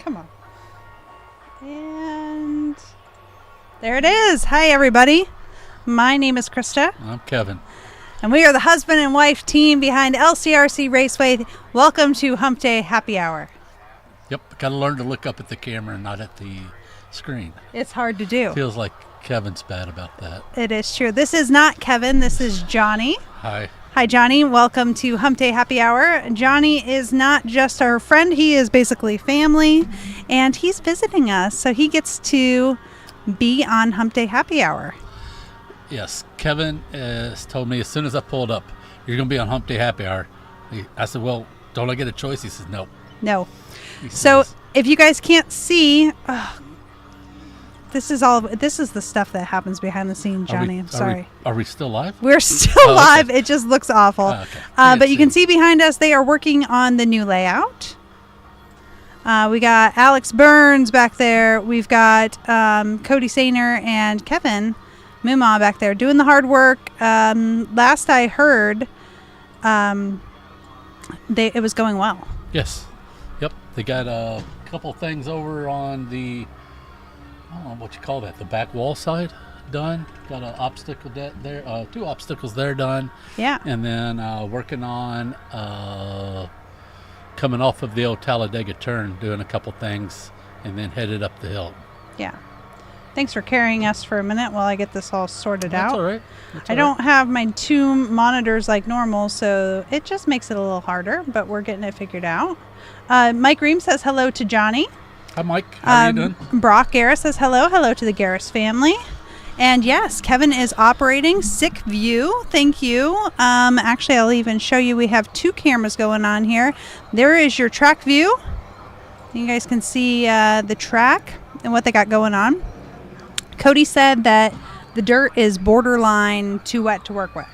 Come on. And there it is. Hi, everybody. My name is Christa. I'm Kevin. And we are the husband and wife team behind LCRC Raceway. Welcome to Hump Day Happy Hour. Yep, got to learn to look up at the camera and not at the screen. It's hard to do. Feels like Kevin's bad about that. It is true. This is not Kevin. This is Johnny. Hi. Hi, Johnny. Welcome to Hump Day Happy Hour. Johnny is not just our friend. He is basically family, and he's visiting us, so he gets to be on Hump Day Happy Hour. Yes, Kevin has told me as soon as I pulled up, you're going to be on Hump Day Happy Hour. I said, well, don't I get a choice? He says, no. No. So if you guys can't see, this is the stuff that happens behind the scenes, Johnny. I'm sorry. Are we still live? We're still live. Okay. It just looks awful. Okay. But you can see behind us, they are working on the new layout. We got Alex Burns back there. We've got Cody Sainer and Kevin Muma back there doing the hard work. Last I heard, it was going well. Yes. Yep. They got a couple things over on the, I don't know what you call that, the back wall side done. Got an obstacle there, two obstacles there done. Yeah. And then working on coming off of the old Talladega turn, doing a couple things, and then headed up the hill. Yeah. Thanks for carrying us for a minute while I get this all sorted out. That's all right. I don't have my two monitors like normal, so it just makes it a little harder, but we're getting it figured out. Mike Ream says hello to Johnny. Hi, Mike. How are you doing? Brock Garris says hello. Hello to the Garris family. And yes, Kevin is operating sick view. Thank you. Actually, I'll even show you. We have two cameras going on here. There is your track view. You guys can see the track and what they got going on. Cody said that the dirt is borderline too wet to work with.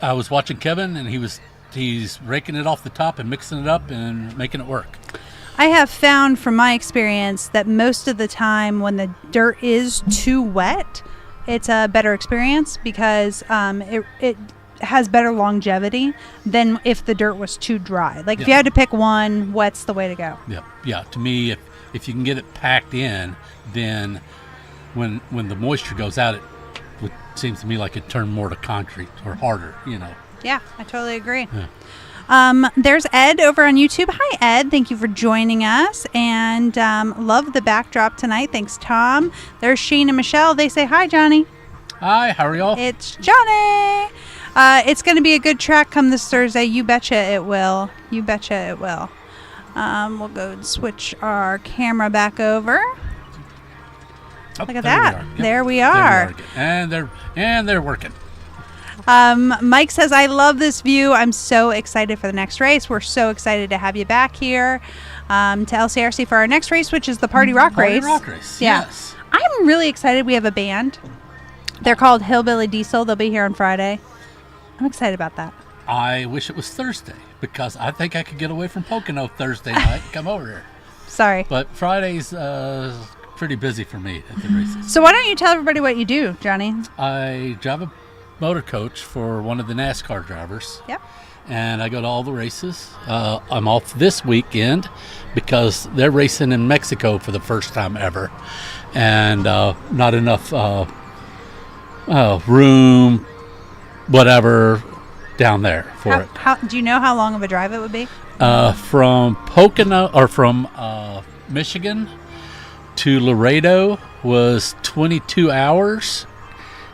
I was watching Kevin, and he's raking it off the top and mixing it up and making it work. I have found from my experience that most of the time when the dirt is too wet, it's a better experience because it has better longevity than if the dirt was too dry. Like if you had to pick one, wet's the way to go. Yeah. To me, if you can get it packed in, then when the moisture goes out, it seems to me like it turned more to concrete or harder, Yeah, I totally agree. Yeah. There's Ed over on YouTube. Hi, Ed. Thank you for joining us. And love the backdrop tonight. Thanks, Tom. There's Shane and Michelle. They say hi, Johnny. Hi, how are y'all? It's Johnny. It's going to be a good track come this Thursday. You betcha it will. You betcha it will. We'll go and switch our camera back over. Look at that. There we are. And they're working. Mike says, I love this view. I'm so excited for the next race. We're so excited to have you back here to LCRC for our next race, which is the Party Rock race. Party Rock race, yeah. Yes. I'm really excited. We have a band. They're called Hillbilly Diesel. They'll be here on Friday. I'm excited about that. I wish it was Thursday because I think I could get away from Pocono Thursday night and come over here. Sorry. But Friday's pretty busy for me at the races. So why don't you tell everybody what you do, Johnny? I drive a motor coach for one of the NASCAR drivers. Yep. And I go to all the races. I'm off this weekend because they're racing in Mexico for the first time ever. And not enough room, whatever, down there for it. Do you know how long of a drive it would be? From Pocono, or from Michigan to Laredo was 22 hours.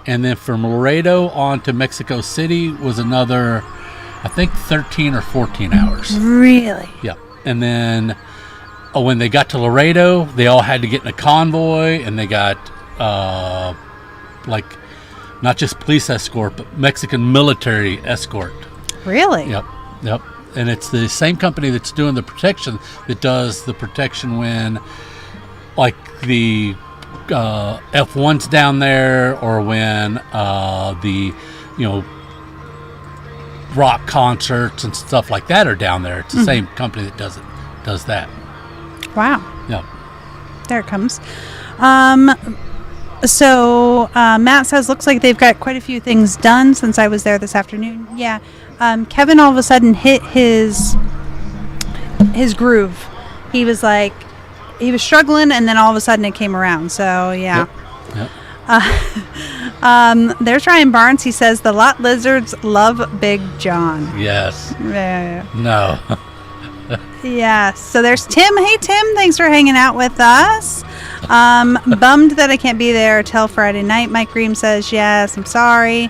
And then from Laredo on to Mexico City was another, I think, 13 or 14 hours. Really? Yeah. And then when they got to Laredo, they all had to get in a convoy, and they got, not just police escort, but Mexican military escort. Really? Yep. And it's the same company that's doing the protection that does the protection when, like, the F1's down there, or when the rock concerts and stuff like that are down there. It's the same company that does that. Wow. Yeah. There it comes. So Matt says, looks like they've got quite a few things done since I was there this afternoon. Yeah. Kevin all of a sudden hit his groove. He was like, he was struggling, and then all of a sudden it came around. So yeah. Yep. There's Ryan Barnes. He says the lot lizards love Big John. Yes. Yeah. No. Yes. So there's Tim. Hey, Tim. Thanks for hanging out with us. Bummed that I can't be there till Friday night. Mike Ream says, yes, I'm sorry.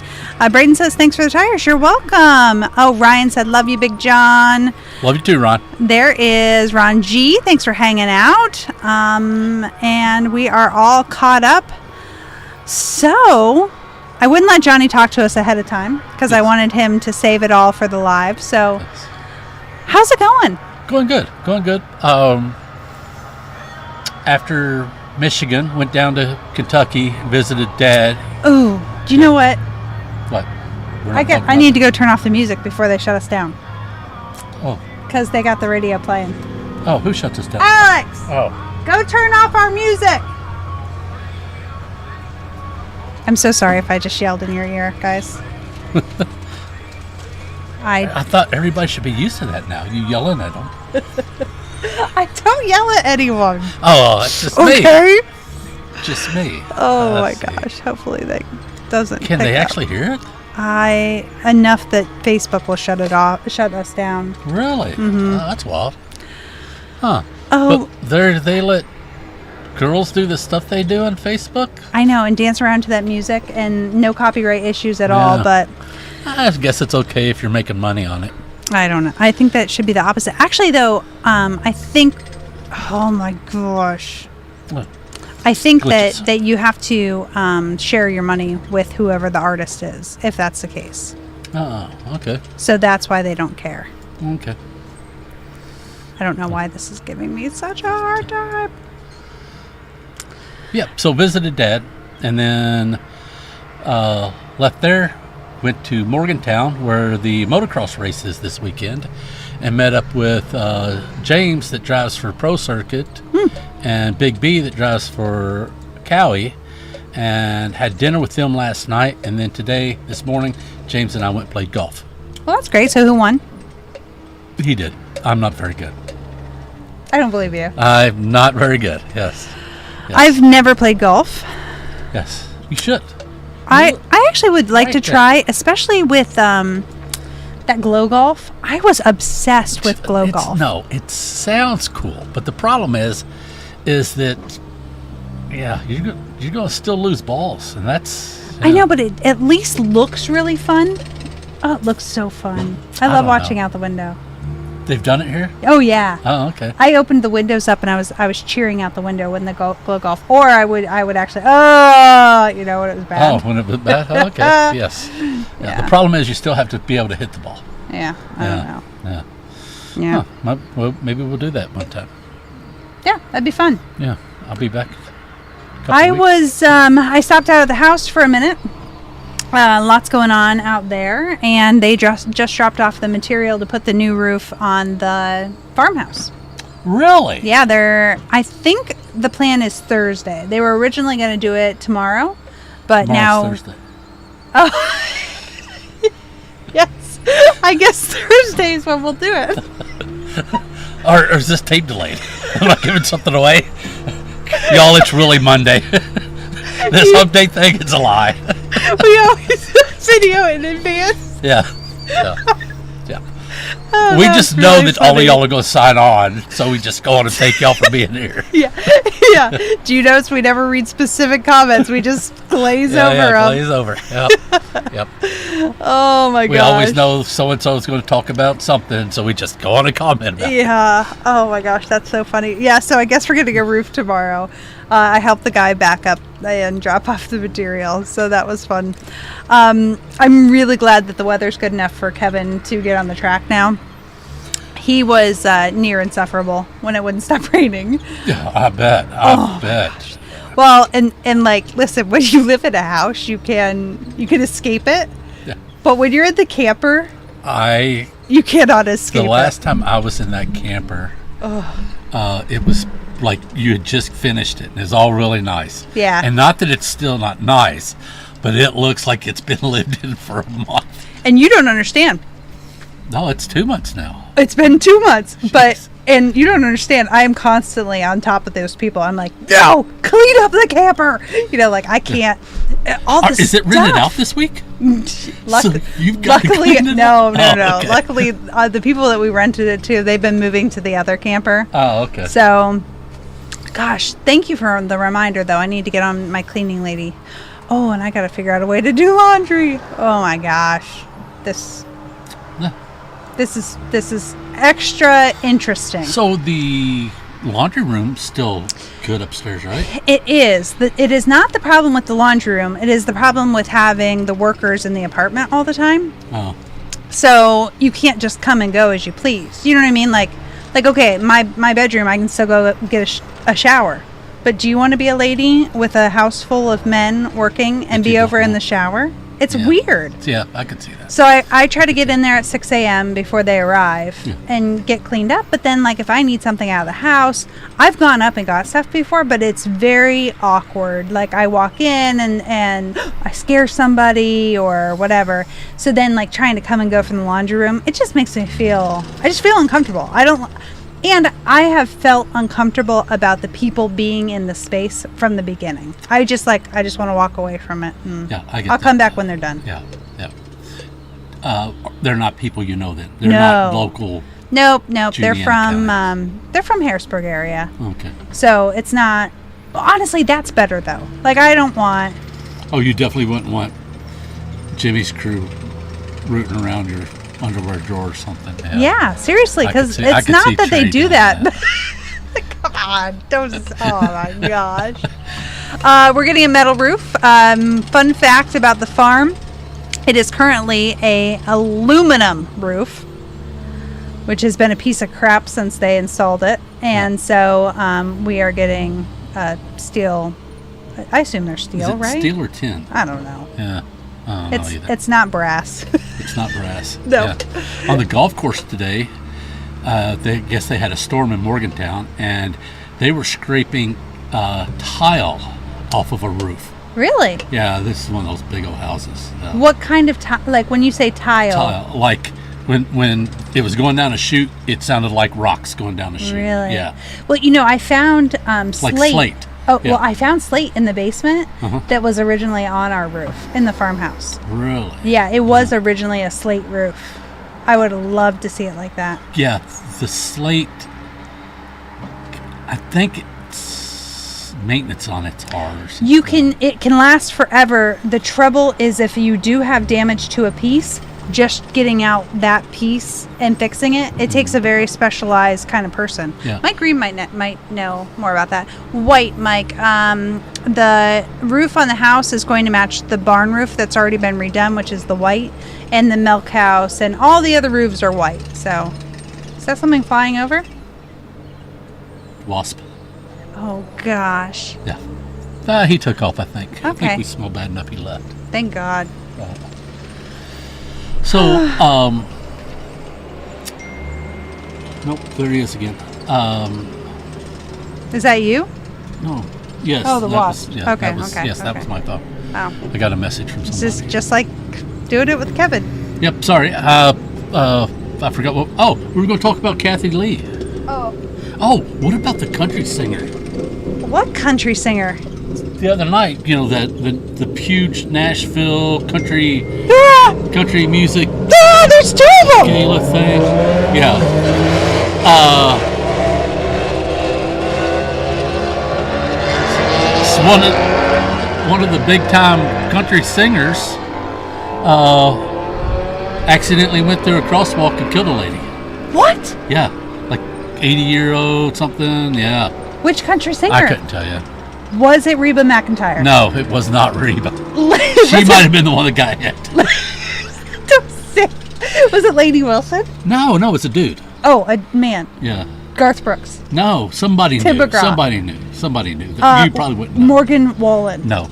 Braden says, thanks for the tires. You're welcome. Oh, Ryan said, love you, Big John. Love you too, Ron. There is Ron G. Thanks for hanging out. And we are all caught up. So I wouldn't let Johnny talk to us ahead of time because I wanted him to save it all for the live. So how's it going? Going good. After Michigan, went down to Kentucky, visited Dad. Ooh, do you know what? What? I need to go turn off the music before they shut us down. Oh. Because they got the radio playing. Oh, who shut us down? Alex! Oh. Go turn off our music! I'm so sorry if I just yelled in your ear, guys. I thought everybody should be used to that now. You yelling at them. I don't yell at anyone. Oh, that's just okay. me. Just me. Oh my gosh. Hopefully that doesn't. Can they actually hear it? Enough that Facebook will shut us down. Really? Mm-hmm. Oh, that's wild. Huh. Oh. But they let girls do the stuff they do on Facebook? I know, and dance around to that music, and no copyright issues at all, but I guess it's okay if you're making money on it. I don't know. I think that should be the opposite. Actually, though, I think, oh my gosh. What? I think that you have to share your money with whoever the artist is, if that's the case. Oh, okay. So that's why they don't care. Okay. I don't know why this is giving me such a hard time. Yep, so visited Dad, and then left there, went to Morgantown, where the motocross race is this weekend, and met up with James that drives for Pro Circuit, and Big B that drives for Cowie, and had dinner with them last night, and then this morning, James and I went and played golf. Well, that's great. So who won? He did. I'm not very good. I don't believe you. I'm not very good, yes. I've never played golf. Yes, you should. I actually would like to try, especially with that glow golf. I was obsessed with glow golf. No, it sounds cool, but the problem is that you're going to still lose balls, and that's. I know, but it at least looks really fun. Oh, it looks so fun. I love watching out the window. They've done it here? Oh yeah. Oh, okay. I opened the windows up and I was cheering out the window when the glow golf, or I would actually when it was bad. Oh, when it was bad. Oh, okay. Yes. Yeah. The problem is you still have to be able to hit the ball. Yeah. I don't know. Yeah. Yeah. Huh. Well, maybe we'll do that one time. Yeah, that'd be fun. Yeah, I'll be back. I stopped out of the house for a minute. Lots going on out there, and they just dropped off the material to put the new roof on the farmhouse. Really? Yeah, I think the plan is Thursday. They were originally going to do it tomorrow, but Tomorrow's now Thursday. Oh. Yes. I guess Thursday is when we'll do it. or is this tape delayed? Am I giving something away? Y'all, it's really Monday. This update thing is a lie. We always video in advance. Yeah. Oh, we just know really that funny. all of y'all are going to sign on, so we just go on and thank y'all for being here. Yeah. Do you notice we never read specific comments? We just glaze over them. Glaze over. Yep. Oh my gosh. We always know so-and-so is going to talk about something, so we just go on and comment about it. Yeah. Oh my gosh, that's so funny. Yeah, so I guess we're getting a roof tomorrow. I helped the guy back up and drop off the material, so that was fun. I'm really glad that the weather's good enough for Kevin to get on the track now. He was near insufferable when it wouldn't stop raining. Yeah, I bet. Well, and like, listen, when you live in a house, you can escape it. Yeah. But when you're in the camper, you cannot escape it. The last time I was in that camper, it was like you had just finished it, and it's all really nice. Yeah. And not that it's still not nice, but it looks like it's been lived in for a month. And you don't understand. No, it's 2 months now. It's been 2 months, but And you don't understand. I am constantly on top of those people. I'm like, no, clean up the camper. You know, like I can't. All this Is it stuff. rented out this week? So you've got to Luckily, clean it no. up? Okay. Luckily, the people that we rented it to, they've been moving to the other camper. Oh, okay. So, gosh, thank you for the reminder, though. I need to get on my cleaning lady. Oh, and I got to figure out a way to do laundry. Oh my gosh, this is extra interesting. So the laundry room's still good upstairs, right? It is. It is not the problem with the laundry room. It is the problem with having the workers in the apartment all the time. Oh. So you can't just come and go as you please. You know what I mean? Like okay, my bedroom, I can still go get a shower. But do you want to be a lady with a house full of men working and be over in the shower? It's weird. Yeah, I could see that. So I try to get in there at 6 a.m. before they arrive and get cleaned up. But then, like, if I need something out of the house, I've gone up and got stuff before, but it's very awkward. Like, I walk in and I scare somebody or whatever. So then, like, trying to come and go from the laundry room, it just makes me feel uncomfortable. And I have felt uncomfortable about the people being in the space from the beginning. I just want to walk away from it. And I'll come back when they're done. Yeah. They're not people you know then. They're not local. Nope. They're from Harrisburg area. Okay. So it's not. Honestly, that's better though. Like I don't want. Oh, you definitely wouldn't want Jimmy's crew rooting around your underwear drawer or something. Yeah, seriously, because it's not that they do that. Come on, don't. Oh my gosh. We're getting a metal roof. Fun fact about the farm: it is currently a aluminum roof, which has been a piece of crap since they installed it, and so we are getting steel. I assume they're steel, right? Steel or tin? I don't know. Yeah. I don't know either. It's not brass. It's not brass. No. Yeah. On the golf course today, they had a storm in Morgantown, and they were scraping tile off of a roof. Really? Yeah, this is one of those big old houses. What kind of tile? Like when you say tile? Tile, like when it was going down a chute, it sounded like rocks going down a chute. Really? Yeah. Well, I found slate. Like slate. Oh, yeah. Well, I found slate in the basement that was originally on our roof in the farmhouse. Really? Yeah, it was originally a slate roof. I would have loved to see it like that. Yeah, the slate, I think it's maintenance on it's hard or something. It can last forever. The trouble is if you do have damage to a piece, just getting out that piece and fixing it takes a very specialized kind of person. Yeah. Mike Green might know more about that. White Mike, the roof on the house is going to match the barn roof that's already been redone, which is the white, and the milk house, and all the other roofs are white. So is that something flying over? Wasp. Oh gosh. Yeah. He took off, I think. Okay. I think we smelled bad enough he left. Thank God. So, nope, there he is again. Is that you? No. Yes. Oh, the wasp. Okay. That was my thought. Oh. I got a message from somebody. This is just like doing it with Kevin. Yep. Sorry. I forgot what. Oh, we were going to talk about Kathy Lee. Oh, what about the country singer? What country singer? The other night, the huge Nashville country music. There's two of them. Gala thing. Yeah. One of the big time country singers accidentally went through a crosswalk and killed a lady. What? Yeah, like 80-year-old something. Yeah. Which country singer? I couldn't tell you. Was it Reba McEntire? No, it was not Reba. She might have been the one that got hit. Don't say. Was it Lady Wilson? No, it's a dude. Oh, a man. Yeah. Garth Brooks. No, somebody Tim knew. McGraw. Somebody knew. You probably wouldn't know. Morgan Wallen. No,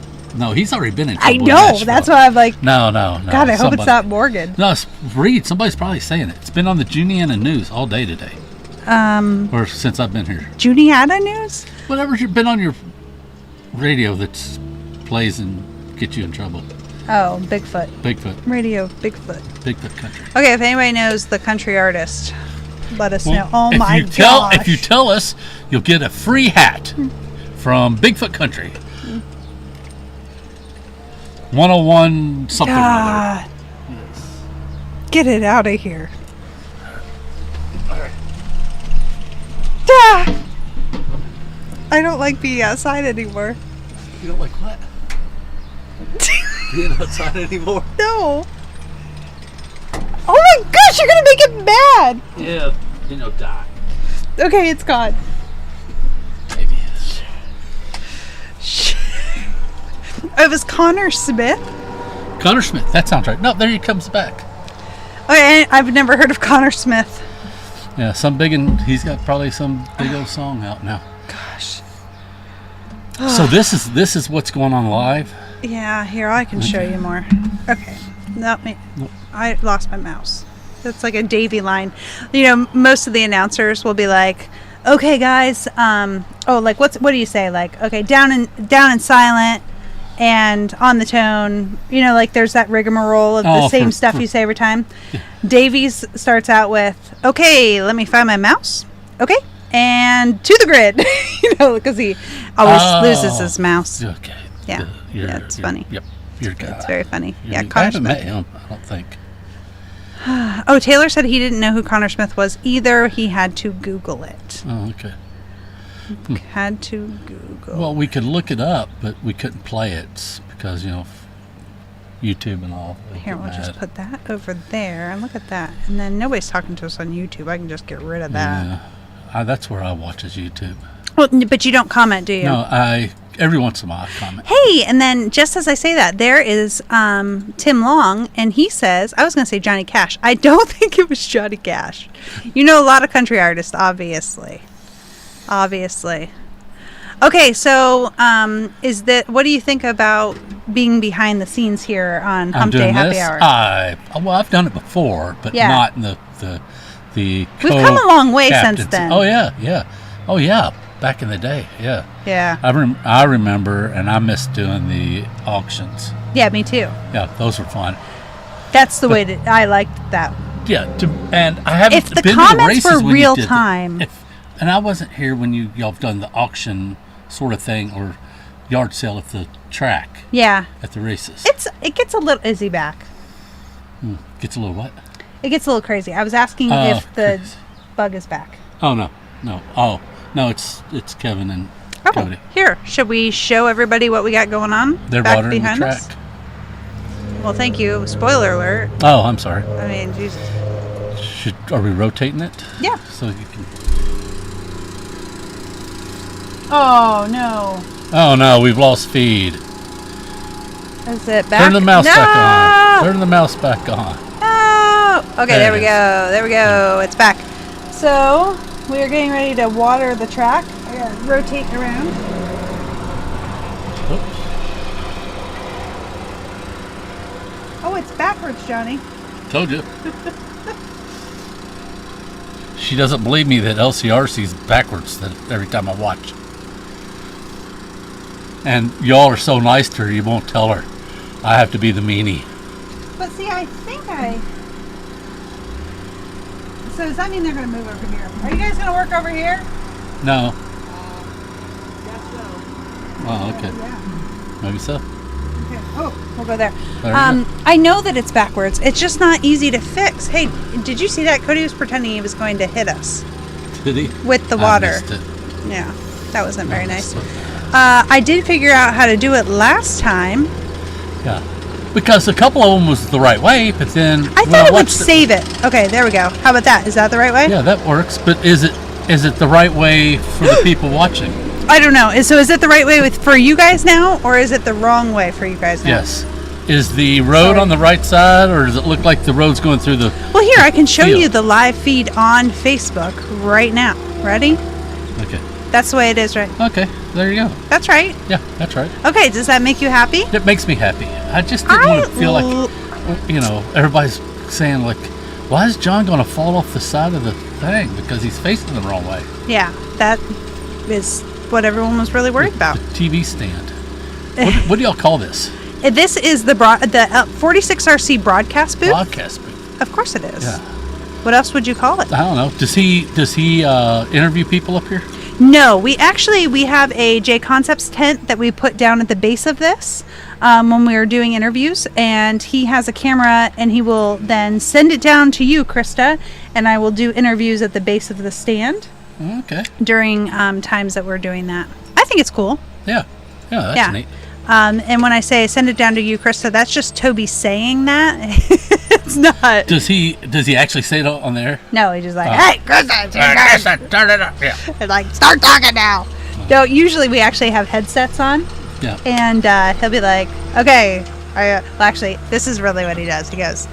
he's already been in trouble. I know. That's why I'm like. No. God, I hope it's not Morgan. No, it's Reed. Somebody's probably saying it. It's been on the Juniata News all day today. Or since I've been here. Juniata News? Whatever's been on your radio that plays and gets you in trouble. Oh, Bigfoot. Bigfoot. Radio Bigfoot. Bigfoot country. Okay, if anybody knows the country artist, let us know. Oh my gosh. If you tell us, you'll get a free hat from Bigfoot Country. 101 something or other. Yes. Get it out of here. All right. Ah! I don't like being outside anymore. You don't like what? Being outside anymore? No. Oh my gosh, you're gonna make it mad. Yeah, die. Okay, it's gone. Maybe. It was Connor Smith. Connor Smith, that sounds right. No, there he comes back. Okay, I've never heard of Connor Smith. Yeah, he's got probably some big old song out now. Gosh. So this is what's going on live? Yeah, here, I can show you more. Okay. Nope. I lost my mouse. That's like a Davy line. Most of the announcers will be like, okay, guys, what do you say? Like, okay, down and silent and on the tone. There's that rigmarole of the same stuff you say every time. Yeah. Davies starts out with, okay, let me find my mouse. Okay. And to the grid, because he always loses his mouse. Okay. Yeah. It's funny. Yep. It's very funny. I haven't met him, I don't think. Oh, Taylor said he didn't know who Connor Smith was either. He had to Google it. Oh, okay. Had to Google. Well, we could look it up, but we couldn't play it because, YouTube and all. Here, we'll just put that over there and look at that. And then nobody's talking to us on YouTube. I can just get rid of that. Yeah. That's where I watch is YouTube. Well, but you don't comment, do you? No, every once in a while I comment. Hey, and then just as I say that, there is Tim Long, and he says, I was going to say Johnny Cash. I don't think it was Johnny Cash. A lot of country artists, obviously. Okay, so what do you think about being behind the scenes here on Hump Day Happy Hour? I've done it before, but not in the We've come a long way since then. Oh yeah, back in the day, yeah. Yeah. I remember, and I miss doing the auctions. Yeah, me too. Yeah, those were fun. That's the way that I liked that. Yeah, and I haven't if the been comments to the races were when real you did time. And I wasn't here when y'all have done the auction sort of thing or yard sale at the track. Yeah. At the races. It gets a little Izzy back. Gets a little what? It gets a little crazy. I was asking if the bug is back. Oh no. Oh no, it's Kevin and Cody. Here, should we show everybody what we got going on? They're back watering behind the us? track. Well, thank you. Spoiler alert. Oh, I'm sorry. I mean, Jesus. Are we rotating it? Yeah. So you can. Oh no. Oh no, we've lost feed. Is it back? Turn the mouse back on. Turn the mouse back on. No. Okay, there we go. There we go. It's back. So we are getting ready to water the track. I gotta rotate around. Oops. Oh, it's backwards, Johnny. Told you. She doesn't believe me that LCRC's backwards every time I watch. And y'all are so nice to her, you won't tell her. I have to be the meanie. But see, I think So does that mean they're going to move over here? Are you guys going to work over here? No. Guess so. Oh, okay. Yeah. Maybe so. Okay. Oh, we'll go there. There you go. I know that it's backwards. It's just not easy to fix. Hey, did you see that? Cody was pretending he was going to hit us. Did he? With the water. I missed it. Yeah, that wasn't very nice. I did figure out how to do it last time. Yeah. Because a couple of them was the right way, but then I thought it would save it. Okay, there we go. How about that? Is that the right way? Yeah, that works. But is it the right way for the people watching? I don't know. So is it the right way for you guys now, or is it the wrong way for you guys now? Yes. Is the road on the right side, or does it look like the road's going through the... Well, here, I can show you the live feed on Facebook right now. Ready? Okay. That's the way it is, right? Okay, there you go. That's right. Yeah, that's right. Okay, does that make you happy? It makes me happy. I just didn't want to feel like, everybody's saying, like, why is John going to fall off the side of the thing? Because he's facing the wrong way. Yeah, that is what everyone was really worried about. The TV stand. What do y'all call this? This is the 46RC broadcast booth. Broadcast booth. Of course it is. Yeah. What else would you call it? I don't know. Does he interview people up here? No, we have a J Concepts tent that we put down at the base of this when we were doing interviews, and he has a camera, and he will then send it down to you, Christa, and I will do interviews at the base of the stand. Okay. During times that we're doing that. I think it's cool. Yeah, that's neat. And when I say send it down to you, Christa, that's just Toby saying that. It's not. Does he actually say it on there? No, he's just like, hey, Christa, turn it up. Yeah. And like, start talking now. No, usually we actually have headsets on. Yeah. And he'll be like, okay. Well, actually, this is really what he does. He goes,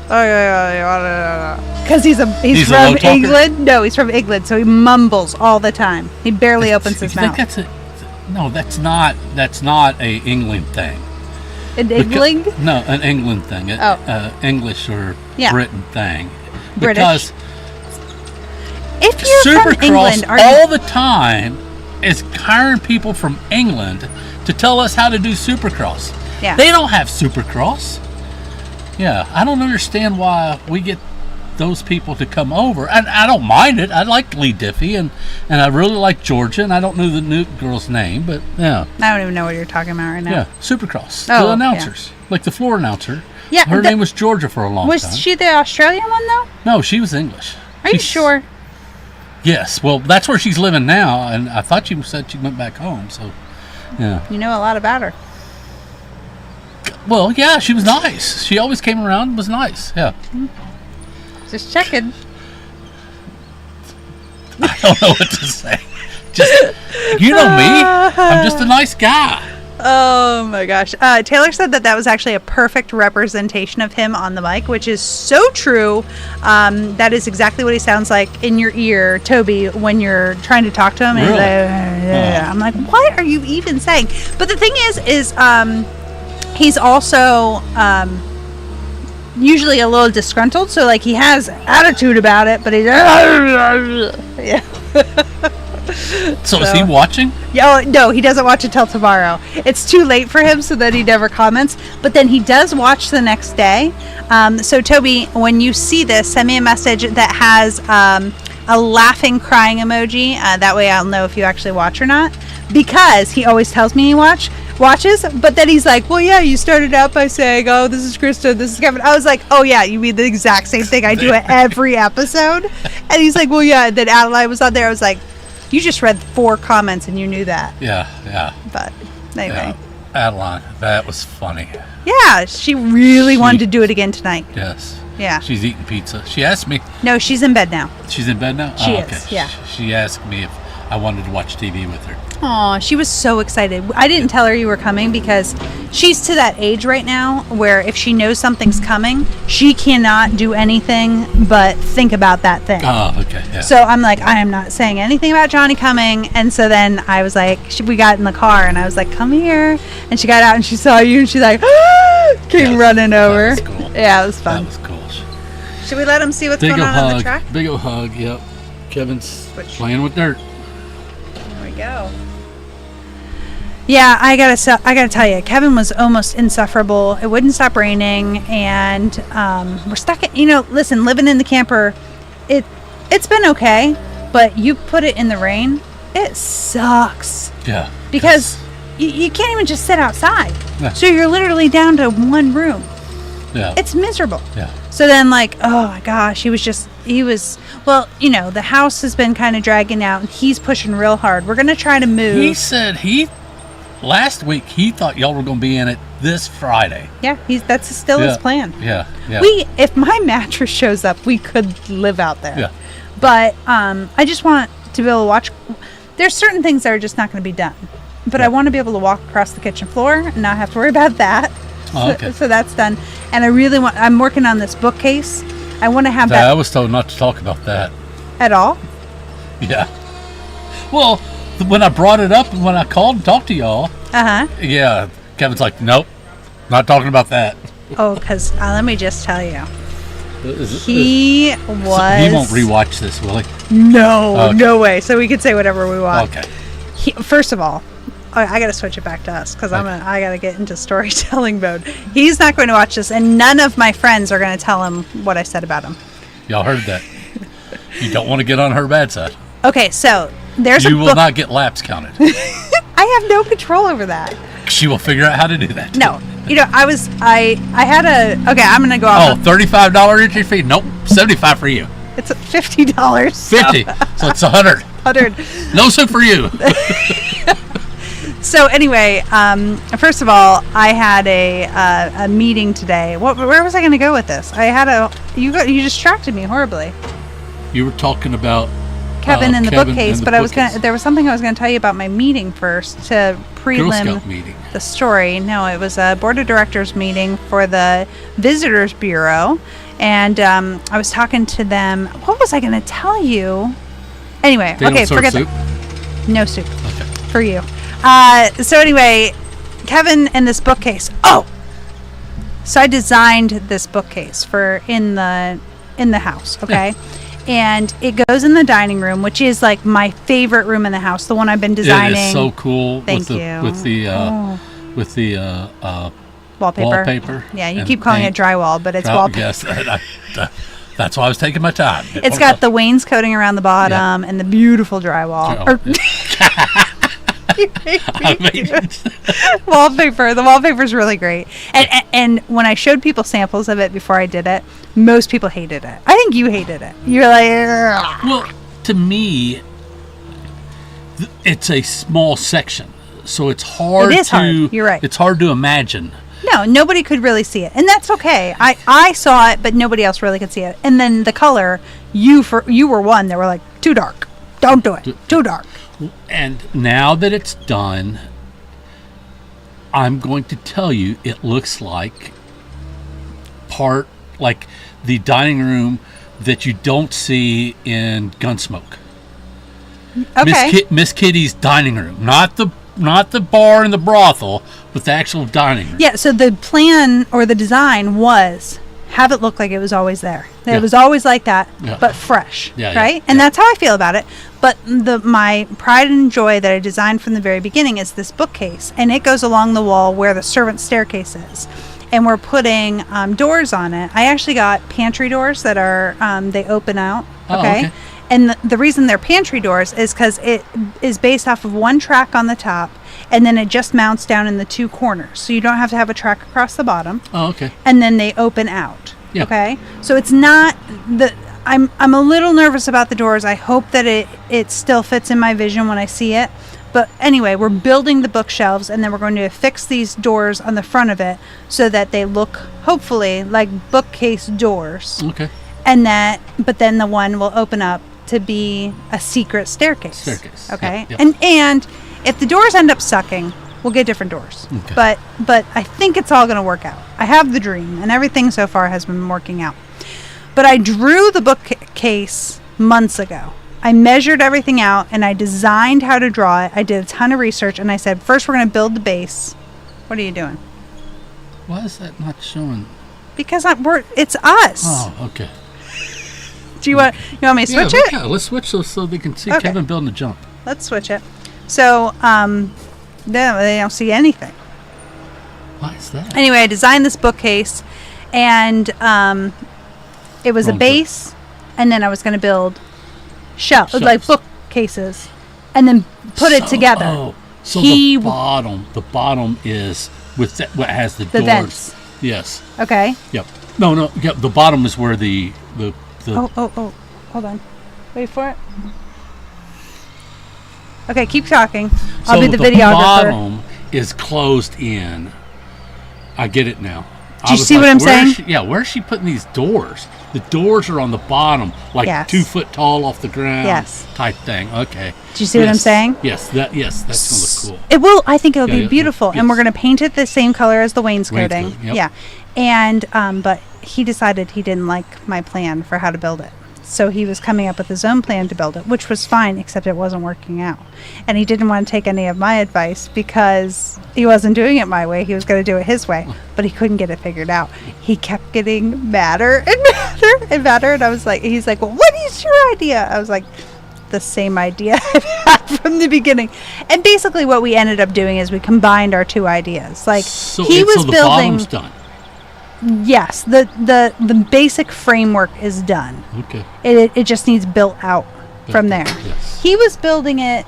because he's from England. No, he's from England, so he mumbles all the time. He barely opens his mouth. No, that's not a England thing. An England? No, an England thing. English or Britain thing. British. Because if you're from England, all the time is hiring people from England to tell us how to do Supercross. Yeah. They don't have Supercross. Yeah, I don't understand why we get those people to come over. And I don't mind it. I like Lee Diffie, and I really like Georgia, and I don't know the new girl's name, but yeah. I don't even know what you're talking about right now. Yeah, Supercross. The announcers. Yeah. Like the floor announcer. Yeah. Her name was Georgia for a long time. Was she the Australian one, though? No, she was English. Are you sure? Yes. Well, that's where she's living now, and I thought you said she went back home, so yeah. You know a lot about her. Well, yeah, she was nice. She always came around and was nice. Yeah. Just checking. I don't know what to say. You know me. I'm just a nice guy. Oh my gosh. Taylor said that was actually a perfect representation of him on the mic, which is so true. That is exactly what he sounds like in your ear, Toby, when you're trying to talk to him. And really? I'm like, what are you even saying? But the thing is he's also usually a little disgruntled, so like he has attitude about it, but he's yeah. So is he watching? Yeah, no, he doesn't watch it till tomorrow. It's too late for him, so that he never comments. But then he does watch the next day. So Toby, when you see this, send me a message that has a laughing, crying emoji. That way I'll know if you actually watch or not. Because he always tells me he watches, but then he's like, well, yeah, you started out by saying, oh, this is Christa, this is Kevin. I was like, oh, yeah, you mean the exact same thing I do at every episode? And he's like, well, yeah, and then Adeline was on there. I was like, you just read 4 comments and you knew that. Yeah. But anyway. Yeah. Adeline, that was funny. Yeah, she really wanted to do it again tonight. Yes. Yeah. She's eating pizza. She asked me. No, she's in bed now. She's in bed now? She is, okay. yeah. She asked me if I wanted to watch TV with her. Aw, she was so excited. I didn't tell her you were coming because she's to that age right now where if she knows something's coming, she cannot do anything but think about that thing. Oh, okay. Yeah. So I'm like, I am not saying anything about Johnny coming. And so then I was like, we got in the car and I was like, come here. And she got out and she saw you and she's like, came running over. That was cool. Yeah, it was fun. That was cool. Should we let them see what's going on the track? Big ol' hug, yep. Kevin's playing with dirt. There we go. Yeah, I gotta tell you, Kevin was almost insufferable. It wouldn't stop raining, and we're stuck at, listen, living in the camper, it's been okay, but you put it in the rain, it sucks. Yeah. Because you can't even just sit outside. Yeah. So you're literally down to one room. Yeah. It's miserable. Yeah. So then, like, oh my gosh, well, the house has been kind of dragging out, and he's pushing real hard. We're going to try to move. He said last week he thought y'all were going to be in it this Friday. Yeah, that's still his plan. Yeah. If my mattress shows up, we could live out there. Yeah. But I just want to be able to watch. There's certain things that are just not going to be done. But I want to be able to walk across the kitchen floor and not have to worry about that. Oh, okay. So that's done. And I'm working on this bookcase. I want to have that. I was told not to talk about that. At all? Yeah. Well, when I brought it up and when I called and talked to y'all. Uh-huh. Yeah. Kevin's like, nope, not talking about that. Oh, because let me just tell you. He won't rewatch this, will he? No, okay. No way. So we could say whatever we want. Okay. First of all, I got to switch it back to us because I got to get into storytelling mode. He's not going to watch this, and none of my friends are going to tell him what I said about him. Y'all heard that. You don't want to get on her bad side. Okay, so there's You will not get laps counted. I have no control over that. She will figure out how to do that. No. You know, I had a... Okay, I'm going to go off. Oh, $35 entry fee? Nope, $75 for you. It's $50. $50. So it's $100. $100. No soup for you. So anyway, first of all, I had a meeting today. Where was I going to go with this? I had you distracted me horribly. You were talking about Kevin and the Kevin bookcase, and but the there was something I was going to tell you about my meeting first to Girl prelim Scout meeting. the story. No, it was a board of directors meeting for the Visitors Bureau, and I was talking to them. What was I going to tell you? Anyway, They okay, don't serve forget soup? that. No soup Okay. for you. So anyway, Kevin and this bookcase. Oh, so I designed this bookcase for in the house. Okay. Yeah. And it goes in the dining room, which is like my favorite room in the house, the one I've been designing. It is so cool. Thank you. With the wallpaper. Yeah, you and keep calling paint. it drywall, but it's wallpaper. Yes, that's why I was taking my time. It's got the wainscoting around the bottom and the beautiful drywall. Wallpaper. The wallpaper is really great. And when I showed people samples of it before I did it, most people hated it. I think you hated it. You're like, ugh. Well, to me, it's a small section, so it's hard. It is hard. You're right. It's hard to imagine. No, nobody could really see it, and that's okay. I saw it, but nobody else really could see it. And then the color, you were one that were like, too dark. Don't do it. Too dark. And now that it's done, I'm going to tell you, it looks like the dining room that you don't see in Gunsmoke. Okay. Miss Kitty's dining room, not the bar and the brothel, but the actual dining room. Yeah. So the plan or the design was have it look like it was always there. That Yeah. it was always like that, Yeah. but fresh, Yeah, right? yeah, And yeah. that's how I feel about it. But my pride and joy that I designed from the very beginning is this bookcase, and it goes along the wall where the servant staircase is. And we're putting doors on it. I actually got pantry doors that are they open out. Oh, Okay. okay. And the reason they're pantry doors is because it is based off of one track on the top, and then it just mounts down in the two corners, so you don't have to have a track across the bottom. Oh, okay. And then they open out. Yeah. Okay. So it's not I'm a little nervous about the doors. I hope that it still fits in my vision when I see it. But anyway, we're building the bookshelves, and then we're going to affix these doors on the front of it so that they look hopefully like bookcase doors. Okay. But then the one will open up to be a secret staircase. Okay. Yep, yep. And if the doors end up sucking, we'll get different doors. Okay. But I think it's all going to work out. I have the dream, and everything so far has been working out. But I drew the bookcase months ago. I measured everything out, and I designed how to draw it. I did a ton of research, and I said, first we're going to build the base. What are you doing? Why is that not showing? Because it's us. Oh, okay. Do you want me to switch it? Yeah, let's switch so they can see Okay. Kevin building a jump. Let's switch it. So, they don't see anything. Why is that? Anyway, I designed this bookcase, and it was a Wrong base, and then I was going to build Shelves. like bookcases, and then put it together. Oh, so He the bottom is with what has the doors. vents. Yes. Okay. Yep. No. Yep. The bottom is where the Oh, hold on. Wait for it. Okay, keep talking. I'll be the videographer. The bottom is closed in. I get it now. Do you see what I'm saying? Where's she putting these doors? The doors are on the bottom, like Yes. 2 foot tall off the ground. Yes. Type thing. Okay. Do you see what I'm saying? Yes. That's gonna look cool. It will. I think it'll Yeah, be yeah, beautiful, and yes. we're going to paint it the same color as the wainscoting. Wainscoting, yep. Yeah, and but he decided he didn't like my plan for how to build it, so he was coming up with his own plan to build it, which was fine, except it wasn't working out, and he didn't want to take any of my advice because he wasn't doing it my way. He was going to do it his way, but he couldn't get it figured out. He kept getting madder and madder and madder, and I was like, he's like, well, what is your idea? I was like, the same idea I've had from the beginning. And basically what we ended up doing is we combined our two ideas. Like So he was the building bottom's done. Yes, the basic framework is done. Okay. It just needs built out from there. Yes. He was building it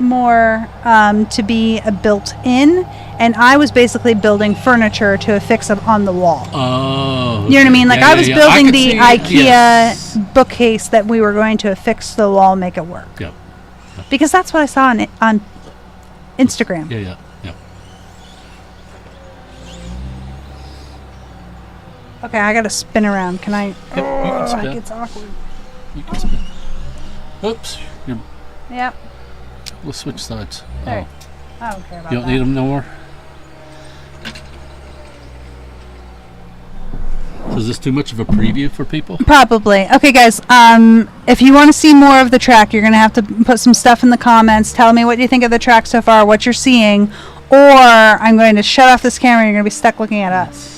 more to be a built-in, and I was basically building furniture to affix up on the wall. Oh. You know what I mean? Like I was building could the see it, IKEA yes. bookcase that we were going to affix to the wall and make it work. Yep. Because that's what I saw on Instagram. Yeah. Okay, I gotta spin around. Can I? Yep, you can spin. It gets awkward. You can spin. Oops. Yep. We'll switch sides. There. I don't care about You don't that. need them no more? So is this too much of a preview for people? Probably. Okay, guys. If you want to see more of the track, you're gonna have to put some stuff in the comments. Tell me what you think of the track so far, what you're seeing, or I'm going to shut off this camera. And you're gonna be stuck looking at us.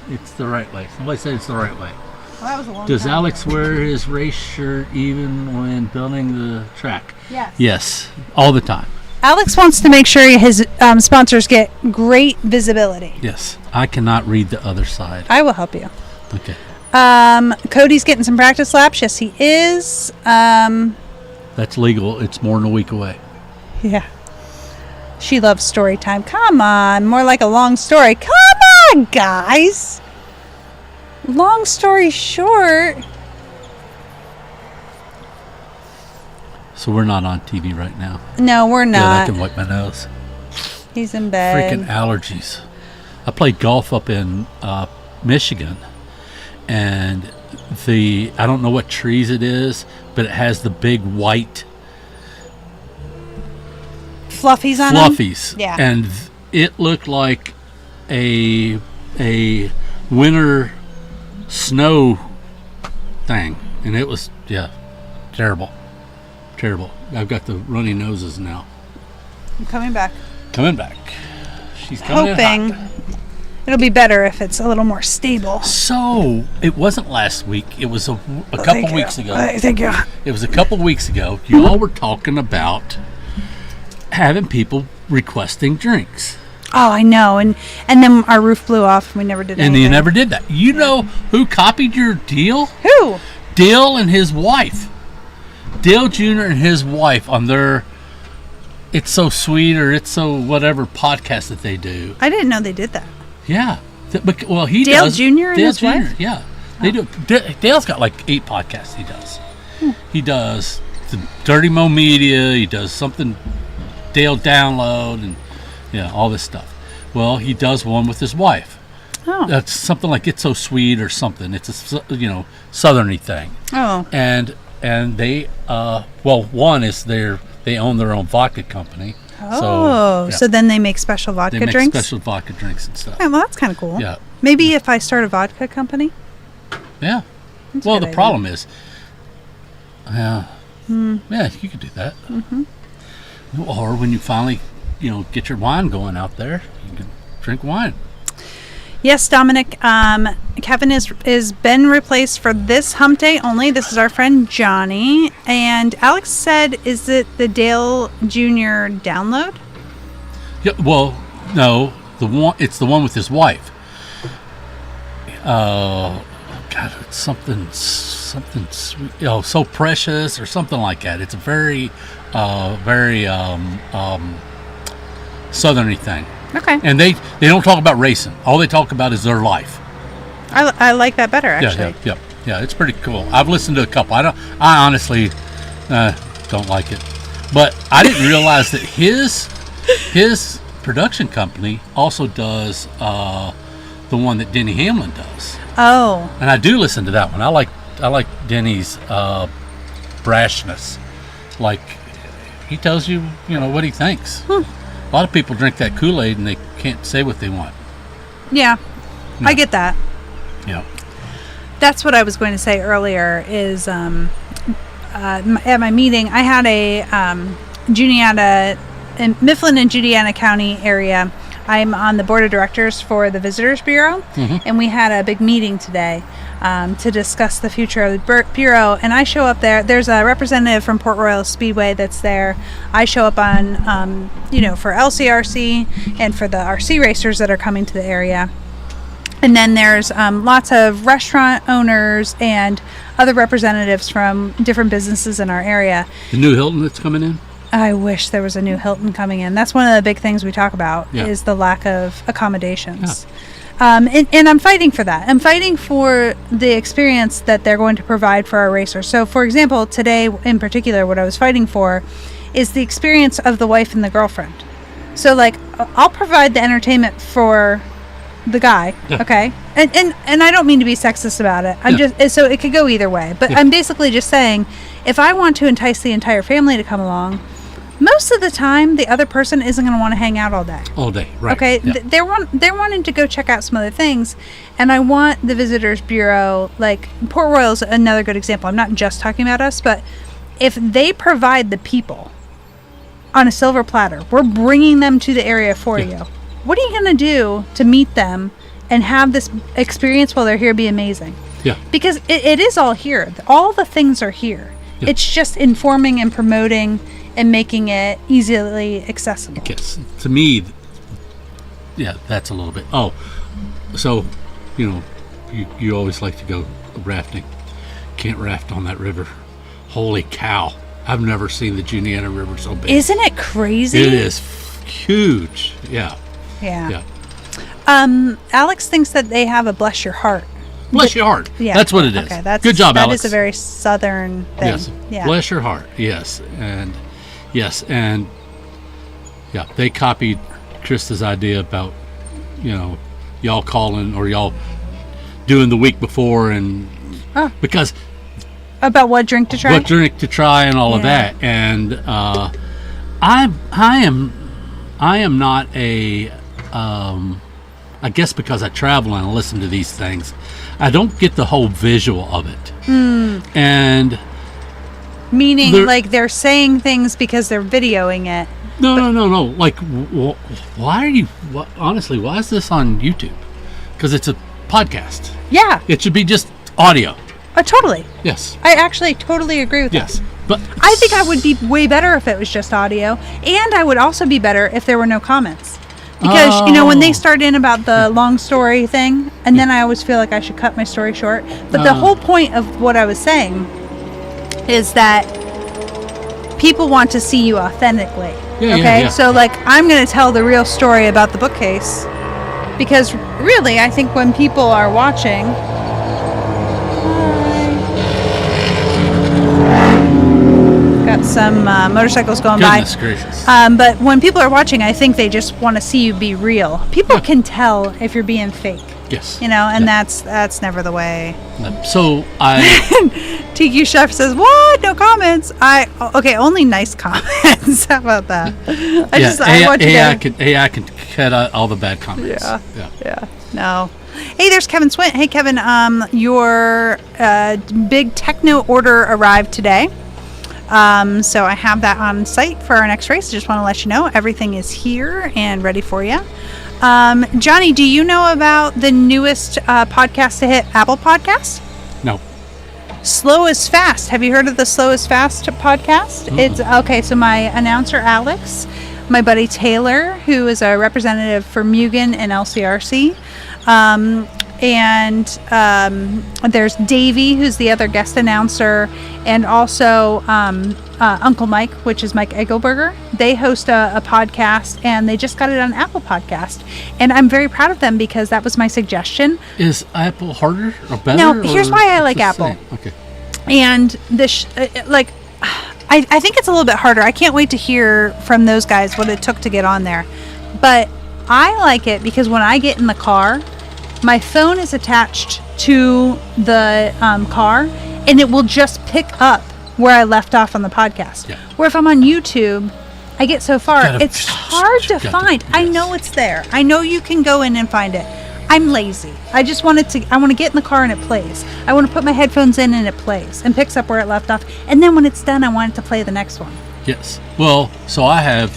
It's the right way. Somebody said it's the right way. Well, that was a long Does time Alex ago. wear his race shirt even when building the track? Yes. Yes, all the time. Alex wants to make sure his sponsors get great visibility. Yes, I cannot read the other side. I will help you. Okay. Cody's getting some practice laps. Yes, he is. That's legal. It's more than a week away. Yeah. She loves story time. Come on, more like a long story. Come on, guys. Long story short. So we're not on TV right now. No, we're Good, I not. can wipe my nose. He's in bed. Freaking allergies. I played golf up in Michigan, and I don't know what trees it is, but it has the big white Fluffies on him? fluffies. Yeah. And it looked like a winter snow thing, and it was terrible. I've got the runny noses now. I'm coming back. Coming back. She's coming in Hoping hot. it'll be better if it's a little more stable. So it wasn't last week. It was a couple weeks ago. Thank you. It was a couple weeks ago. You all were talking about having people requesting drinks. Oh, I know. And then our roof blew off and we never did And anything. you never did that. You know who copied your deal? Who? Dale and his wife. Dale Jr. and his wife on their It's So Sweet or It's So Whatever podcast that they do. I didn't know they did that. Yeah. Well, he Dale does. Jr. and Dale his Jr. wife? Yeah. They do. Dale's got like 8 podcasts he does. He does the Dirty Mo Media. He does something Dale Download and all this stuff. Well, he does one with his wife. Oh. That's something like It's So Sweet or something. It's a southerny thing. Oh. And they one is they own their own vodka company. Oh. So then they make special vodka they make drinks? special vodka drinks and stuff. Oh, well, that's kind of cool. Yeah. Maybe if I start a vodka company. Yeah. That's a Well, good the idea. problem is, yeah, you could do that. Mm-hmm. Or when you finally, get your wine going out there, you can drink wine. Yes, Dominic. Kevin is been replaced for this hump day only. This is our friend Johnny. And Alex said, is it the Dale Jr. download? Yeah. Well, no, it's the one with his wife. God, it's something sweet. So Precious or something like that. It's a very southerny thing. Okay. And they don't talk about racing. All they talk about is their life. I like that better, actually. Yeah, it's pretty cool. I've listened to a couple. I honestly don't like it, but I didn't realize that his production company also does the one that Denny Hamlin does. Oh. And I do listen to that one. I like Denny's brashness. Like he tells you, what he thinks. A lot of people drink that Kool-Aid and they can't say what they want. Yeah. I get that. Yeah. That's what I was going to say earlier is at my meeting, I had a Juniata, in Mifflin and Juniata County area. I'm on the board of directors for the Visitors Bureau, and we had a big meeting today to discuss the future of the Bureau. And I show up there. There's a representative from Port Royal Speedway that's there. I show up on, for LCRC and for the RC racers that are coming to the area. And then there's lots of restaurant owners and other representatives from different businesses in our area. The new Hilton that's coming in? I wish there was a new Hilton coming in. That's one of the big things we talk about is the lack of accommodations. Yeah. And I'm fighting for that. I'm fighting for the experience that they're going to provide for our racers. So, for example, today in particular, what I was fighting for is the experience of the wife and the girlfriend. So, like, I'll provide the entertainment for the guy, okay? And I don't mean to be sexist about it. I'm just, so it could go either way. But I'm basically just saying, if I want to entice the entire family to come along, most of the time, the other person isn't going to want to hang out all day. All day, right. Okay? Yeah. They're wanting to go check out some other things. And I want the Visitors Bureau, like, Port Royal's another good example. I'm not just talking about us, but if they provide the people on a silver platter, we're bringing them to the area for you. What are you going to do to meet them and have this experience while they're here be amazing? Yeah. Because it is all here. All the things are here. Yeah. It's just informing and promoting and making it easily accessible. Yes. To me, that's a little bit. Oh, so, you always like to go rafting. Can't raft on that river. Holy cow. I've never seen the Juniata River so big. Isn't it crazy? It is huge. Yeah. Yeah. Alex thinks that they have a bless your heart. Bless your heart. Yeah. That's what it is. Okay, good job, Alex. That is a very southern thing. Yes. Yeah. Bless your heart. Yes. And they copied Christa's idea about, y'all calling or y'all doing the week before and because about what drink to try? What drink to try and all of that. And I am not a I guess because I travel and I listen to these things, I don't get the whole visual of it. And meaning like they're saying things because they're videoing it. No. Like, why are you? Honestly, why is this on YouTube? Because it's a podcast. Yeah. It should be just audio. Totally. Yes. I actually totally agree with that. Yes. But I think I would be way better if it was just audio, and I would also be better if there were no comments. Because, when they start in about the long story thing, and then I always feel like I should cut my story short. But the whole point of what I was saying is that people want to see you authentically. Okay? So, like, I'm going to tell the real story about the bookcase. Because, really, I think when people are watching... Got some motorcycles going by. Goodness gracious. But when people are watching, I think they just want to see you be real. People can tell if you're being fake. Yes. And that's never the way. So TQ Chef says, "What? No comments." Only nice comments. How about that? AI can cut out all the bad comments. Yeah. No. Hey, there's Kevin Swint. Hey, Kevin. Your big techno order arrived today. So I have that on site for our next race. Just want to let you know everything is here and ready for you. Johnny, do you know about the newest podcast to hit Apple Podcasts? No. Slow is Fast. Have you heard of the Slow is Fast podcast? Mm-hmm. It's okay. So my announcer Alex, my buddy Taylor, who is a representative for Mugen and LCRC, and there's Davey, who's the other guest announcer, and also Uncle Mike, which is Mike Egelberger. They host a podcast, and they just got it on Apple Podcast. And I'm very proud of them because that was my suggestion. Is Apple harder or better? No, here's why I like Apple. Same? Okay. And this, I think it's a little bit harder. I can't wait to hear from those guys what it took to get on there. But I like it because when I get in the car, my phone is attached to the car, and it will just pick up where I left off on the podcast. Yeah. Where if I'm on YouTube, I get so far, it's hard to find. Yes. I know it's there. I know you can go in and find it. I'm lazy. I just want to get in the car and it plays. I want to put my headphones in and it plays and picks up where it left off. And then when it's done, I want it to play the next one. Yes. Well, so I have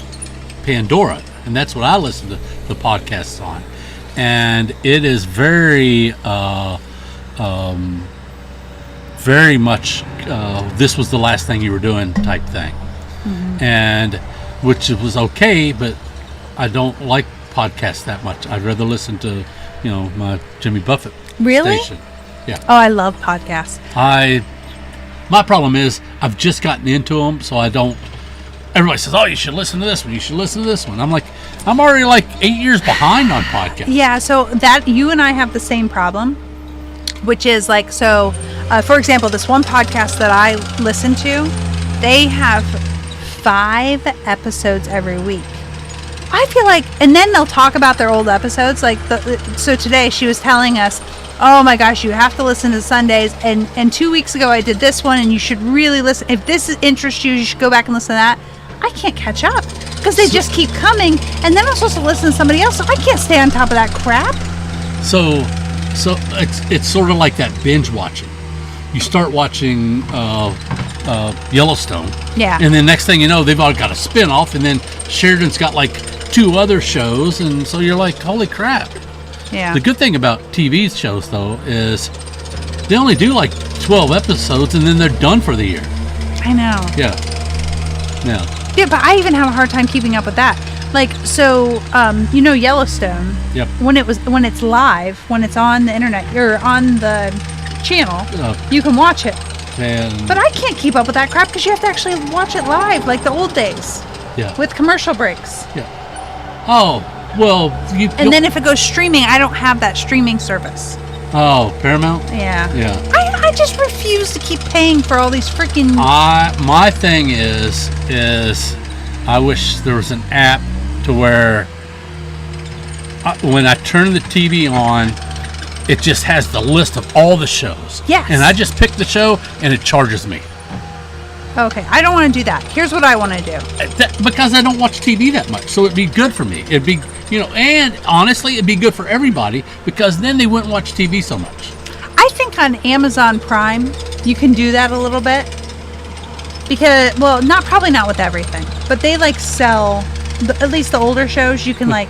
Pandora, and that's what I listen to the podcasts on. And it is very much this was the last thing you were doing type thing. Mm-hmm. And which was okay, but I don't like podcasts that much. I'd rather listen to my Jimmy Buffett Really? station. Yeah. Oh, I love podcasts. My problem is I've just gotten into them, so I don't. Everybody says, "Oh, you should listen to this one. You should listen to this one." I'm like, I'm already like 8 years behind on podcasts. Yeah, so that you and I have the same problem, which is like, so, for example, this one podcast that I listen to, they have 5 episodes every week. I feel like, and then they'll talk about their old episodes. Like, so today she was telling us, oh my gosh, you have to listen to Sundays. And 2 weeks ago I did this one, and you should really listen. If this interests you, you should go back and listen to that. I can't catch up because they just keep coming. And then I'm supposed to listen to somebody else. So I can't stay on top of that crap. So it's sort of like that binge watching. You start watching Yellowstone. Yeah. And then next thing you know, they've all got a spin-off, and then Sheridan's got like 2 other shows, and so you're like, holy crap. Yeah. The good thing about TV shows, though, is they only do like 12 episodes, and then they're done for the year. I know. Yeah. Yeah, but I even have a hard time keeping up with that. Like, so, Yellowstone. Yep. When it's live, when it's on the internet or on the channel, you can watch it. But I can't keep up with that crap because you have to actually watch it live, like the old days. Yeah. With commercial breaks. Yeah. Oh, well, and then if it goes streaming, I don't have that streaming service. Oh, Paramount? Yeah. Yeah. I just refuse to keep paying for all these freaking... My thing is I wish there was an app to where when I turn the TV on, it just has the list of all the shows. Yes. And I just pick the show, and it charges me. Okay, I don't want to do that. Here's what I want to do. Because I don't watch TV that much, so it'd be good for me. It'd be, and honestly, it'd be good for everybody because then they wouldn't watch TV so much. I think on Amazon Prime, you can do that a little bit. Because, well, probably not with everything, but they like sell, at least the older shows, you can like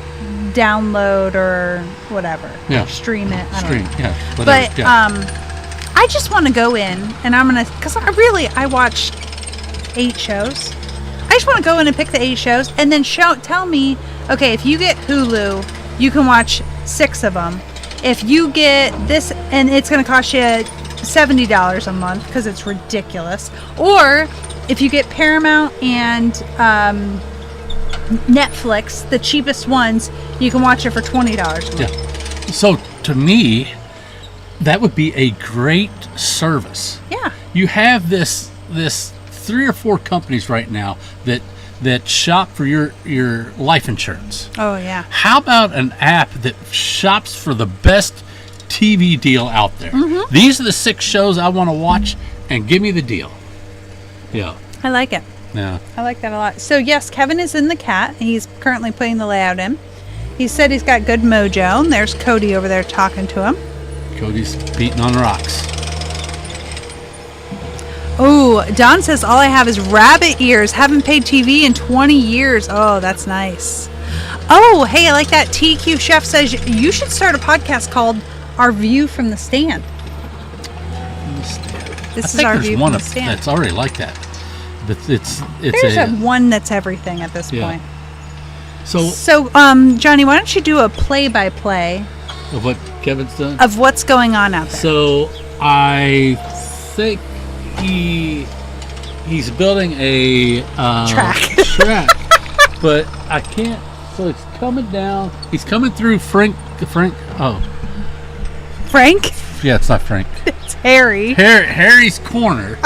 download or whatever. Yeah. Or stream it. I don't know. Yeah. Whatever. But, yeah. I just want to go in and because I watch 8 shows. I just want to go in and pick the 8 shows and then tell me, okay, if you get Hulu, you can watch 6 of them. If you get this, and it's going to cost you $70 a month because it's ridiculous. Or if you get Paramount and Netflix, the cheapest ones, you can watch it for $20 a month. Yeah. So to me, that would be a great service. Yeah. You have this 3 or 4 companies right now that shop for your life insurance. Oh yeah. How about an app that shops for the best TV deal out there? Mm-hmm. These are the 6 shows I want to watch, and give me the deal. Yeah. I like it. Yeah. I like that a lot. So yes, Kevin is in the cat. He's currently putting the layout in. He said he's got good mojo, and there's Cody over there talking to him. Cody's beating on the rocks. Oh, Don says all I have is rabbit ears. Haven't paid TV in 20 years. Oh, that's nice. Oh, hey, I like that. TQ Chef says you should start a podcast called Our View from the Stand. This is Our View from the Stand. That's already like that. But There's one that's everything at this point. So, Johnny, why don't you do a play-by-play of what Kevin's done? Of what's going on out there. So, I think he's building a track. But I can't. So it's coming down. He's coming through Frank. Oh, Frank? Yeah, it's not Frank. It's Harry. Harry's corner.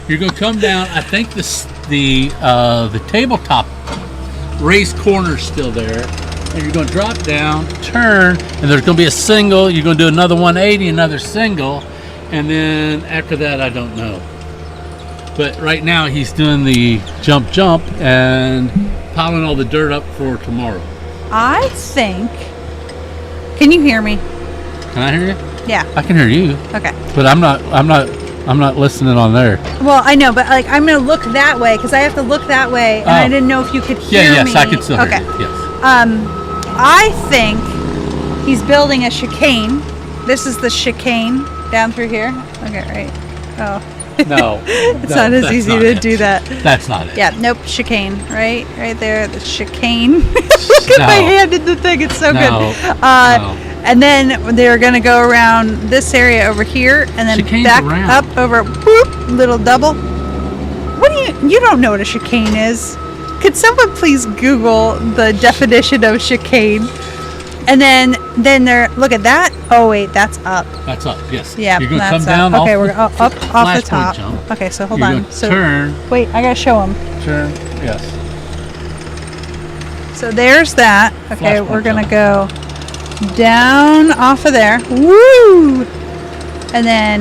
You're gonna come down. I think the tabletop raised corner's still there, and you're gonna drop down, turn, and there's gonna be a single. You're gonna do another 180, another single, and then after that, I don't know. But right now, he's doing the jump, and piling all the dirt up for tomorrow. I think. Can you hear me? Can I hear you? Yeah. I can hear you. Okay. But I'm not listening on there. Well, I know, but like I'm gonna look that way because I have to look that way, and I didn't know if you could hear me. Yes, I can still hear you. Yes. I think he's building a chicane. This is the chicane down through here. Okay, right. Oh. No. It's not as easy to do that. That's not it. Yeah, nope, chicane. Right there, the chicane. Look at my hand in the thing, it's so good. And then they're going to go around this area over here and then Chicane's back around. up over, whoop, little double. What do you don't know what a chicane is? Could someone please Google the definition of chicane? And then they're, look at that. Oh, wait, that's up. That's up, yes. Yeah, You're going to that's come down up. Okay, off we're the up off the last top. point jump. Okay, so hold You're on. gonna So turn, wait, I got to show them. turn, yes. So there's that. Okay, Flashpoint we're going to jump. go down off of there. Woo! And then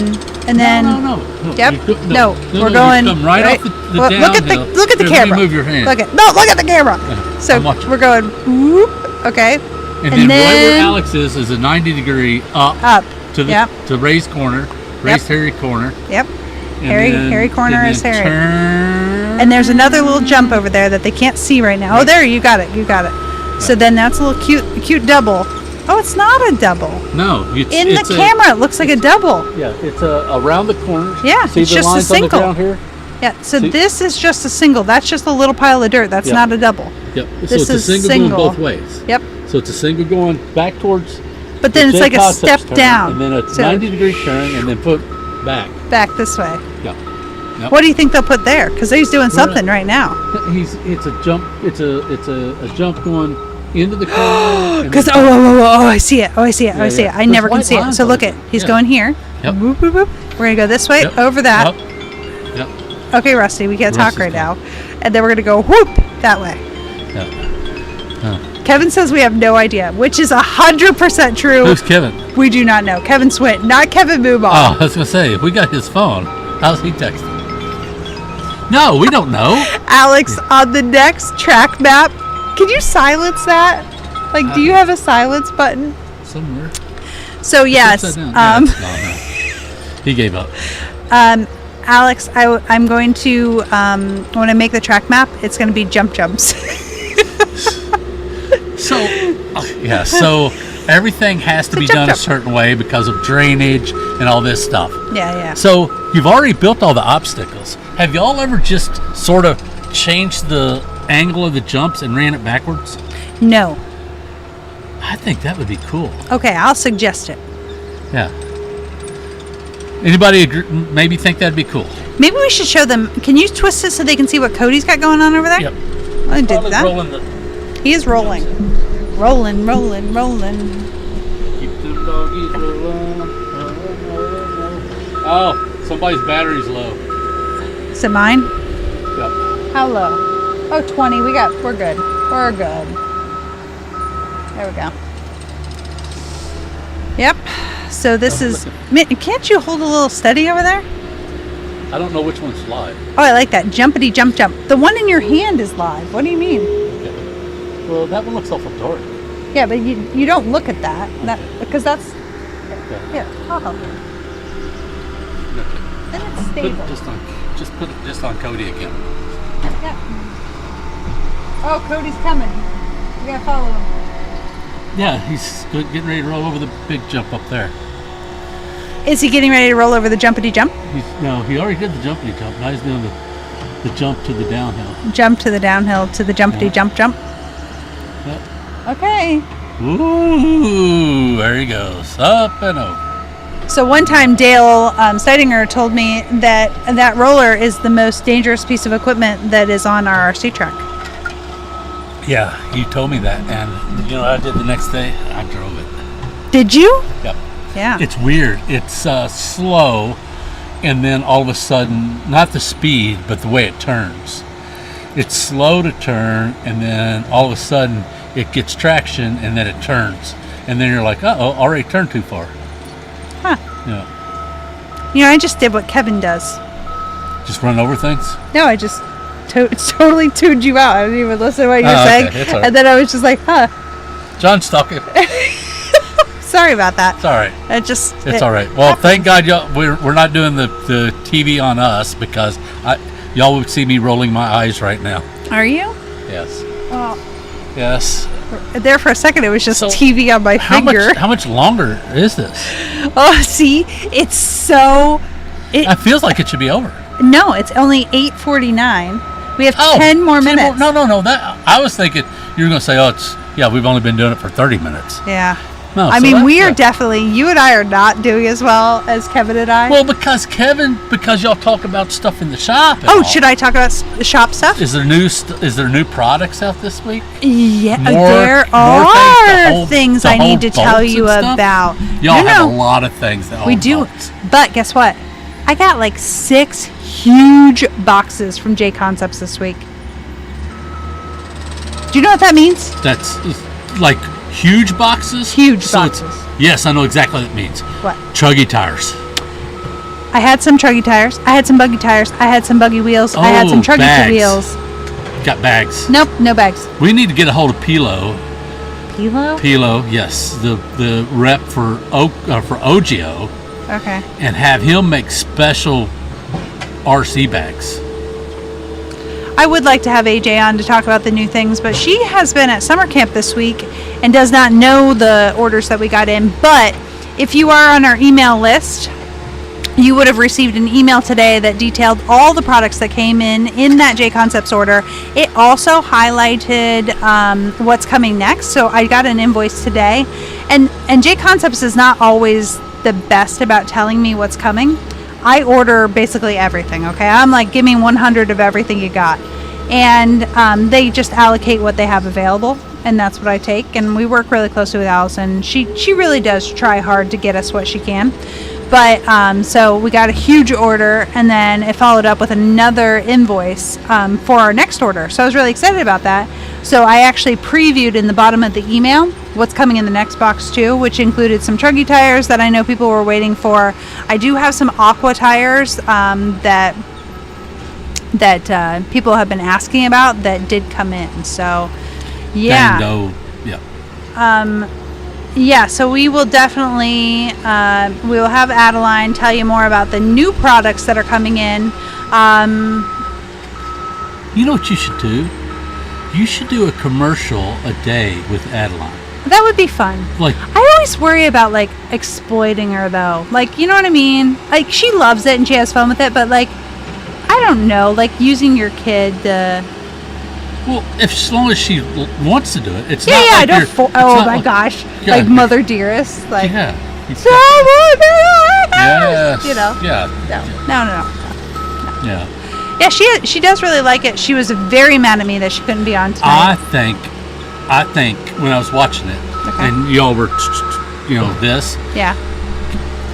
No. Yep. You go- No, we're you going come right off the Well, look at the downhill. look at the Here, let me camera. move your hand. Look at the camera. So I'm watching. we're going whoop. Okay. And then right where Alex is a 90-degree up to the Yep. to raised corner, raised hairy corner. Yep. And Hairy corner and is then hairy. Turn. And there's another little jump over there that they can't see right now. Oh, there, you got it. So then that's a little cute double. Oh, it's not a double. No, In the camera, it looks like a double. Yeah, it's around the corner. Yeah, See it's the just a lines on the single. ground here? Yeah, so See? this is just a single. That's just a little pile of dirt. That's Yeah. not a double. Yep. This so it's a is single, single. going both ways. Yep. So it's a single going back towards. But then the it's like a concept step turn, down. and then a So 90-degree turn, and then put back. back this way. Yeah. Yep. What do you think they'll put there? Because he's doing something right now. It's a jump. It's a jump going into the corner. Because I see it. I see it. I see it. I There's never can white see it. lines So on look it. at he's Yeah. going here. Yep. Whoop, whoop, whoop. We're gonna go this way Yep. over that. Up. Yep. Okay, Rusty, we can't talk Rusty's right now. gone. And then we're gonna go whoop that way. Yeah. Oh. Kevin says we have no idea, which is 100% true. Who's Kevin? We do not know. Kevin Swint, not Kevin Boobaugh. Oh, I was gonna say we got his phone. How's he texting? No, we don't know. Alex, on the next track map, can you silence that? Like, do you have a silence button? Somewhere. So yes, Upside down. Yeah, no. He gave up. Alex, I'm going to when I make the track map, it's going to be jumps. So everything has to be done a jump. certain way because of drainage and all this stuff. Yeah. So you've already built all the obstacles. Have y'all ever just sort of changed the angle of the jumps and ran it backwards? No. I think that would be cool. Okay, I'll suggest it. Yeah. Anybody maybe think that'd be cool? Maybe we should show them. Can you twist it so they can see what Cody's got going on over there? Yep. I did that. Rolling the, He is rolling. Rolling. keep them doggies rolling. Oh, somebody's battery's low. Is it mine? Yep. How low? Oh, 20. We're good. We're good. There we go. Yep. So this is. Can't you hold a little steady over there? I don't know which one's live. Oh, I like that. Jumpity jump. The one in your hand is live. What do you mean? Okay. Well, that one looks awful dark. Yeah, but you don't look at that. Because that's. Okay. Here, I'll help you. Then it's Put stable. it put it just on Cody again. Yeah. Oh, Cody's coming. We gotta follow him. Yeah, he's getting ready to roll over the big jump up there. Is he getting ready to roll over the jumpity jump? He already did the jumpity jump. Now he's doing the jump to the downhill. Jump to the downhill to the jumpity jump. Yep. Okay. Ooh, there he goes. Up and over. So one time Dale Steidinger told me that roller is the most dangerous piece of equipment that is on our RC track. Yeah, you told me that, and you know what I did the next day? I drove it. Did you? Yep. Yeah. It's weird. It's slow, and then all of a sudden, not the speed, but the way it turns. It's slow to turn, and then all of a sudden, it gets traction, and then it turns. And then you're like, uh-oh, already turned too far. Huh. Yeah. You know, I just did what Kevin does. Just run over things? No, I just totally tuned you out. I didn't even listen to what you were saying. Okay. It's all right. And then I was just like, huh. John's talking. Sorry about that. It's all right. It's all right. Well, thank God we're not doing the TV on us, because y'all would see me rolling my eyes right now. Are you? Yes. Well, Yes. there for a second it was just So, TV on my finger. How much longer is this? Oh, see, it's so. It feels like it should be over. No, it's only 8:49. We have 10 more minutes. No. That I was thinking you were going to say, we've only been doing it for 30 minutes. Yeah. No, I mean, we are definitely, you and I are not doing as well as Kevin and I. Well, because y'all talk about stuff in the shop. Oh, should I talk about shop stuff? Is there new products out this week? Yeah, there are things I need to tell you about. Y'all have a lot of things that we do. Bolts. But guess what? I got like 6 huge boxes from J Concepts this week. Do you know what that means? That's like huge boxes? Huge boxes. Yes, I know exactly what it means. What? Chuggy tires. I had some chuggy tires. I had some buggy tires. I had some buggy wheels. I had some chuggy wheels. Got bags. Nope, no bags. We need to get a hold of Pilo. Pilo? Pilo, yes. The rep for OGO. Okay. And have him make special RC bags. I would like to have AJ on to talk about the new things, but she has been at summer camp this week and does not know the orders that we got in. But if you are on our email list, you would have received an email today that detailed all the products that came in that J Concepts order. It also highlighted what's coming next. So I got an invoice today, and J Concepts is not always the best about telling me what's coming. I order basically everything, okay? I'm like, give me 100 of everything you got. And they just allocate what they have available, and that's what I take. And we work really closely with Allison. She really does try hard to get us what she can. But so we got a huge order, and then it followed up with another invoice for our next order. So I was really excited about that. So I actually previewed in the bottom of the email what's coming in the next box too, which included some chuggy tires that I know people were waiting for. I do have some aqua tires that people have been asking about that did come in. So yeah. Tango, yeah. Yeah, so we will definitely we will have Adeline tell you more about the new products that are coming in. You know what you should do? You should do a commercial a day with Adeline. That would be fun. Like, I always worry about like exploiting her though. Like, you know what I mean? Like, she loves it and she has fun with it, but like, I don't know, like using your kid to... Well, as long as she wants to do it, it's yeah, not yeah. like I don't. Oh my gosh! Yeah, like Mother Dearest, like yeah. Yes. You know. Yeah. No. Yeah. Yeah, she does really like it. She was very mad at me that she couldn't be on tonight. I think when I was watching it, and y'all were, this. Yeah.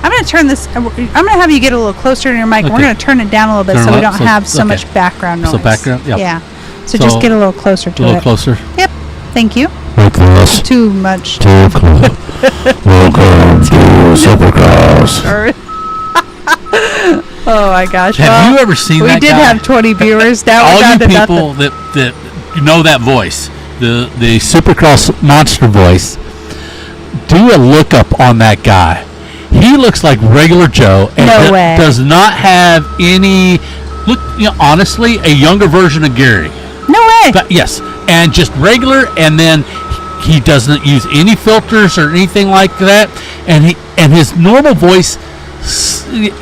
I'm going to turn this. I'm going to have you get a little closer to your mic. Okay. We're going to turn it down a little bit so we don't have so much background noise. So background, yeah. Yeah. So just get a little closer to it. A little closer. Yep. Thank you. Close. Too much. Too close. Welcome to Supercross. Oh my gosh! Have you ever seen that guy? We did have 20 viewers. Now all we're down you to people that know that voice, the Supercross monster voice, do a lookup on that guy. He looks like regular Joe, and does not have any. Look, honestly, a younger version of Gary. No way. But, yes, and just regular, and then he doesn't use any filters or anything like that, and his normal voice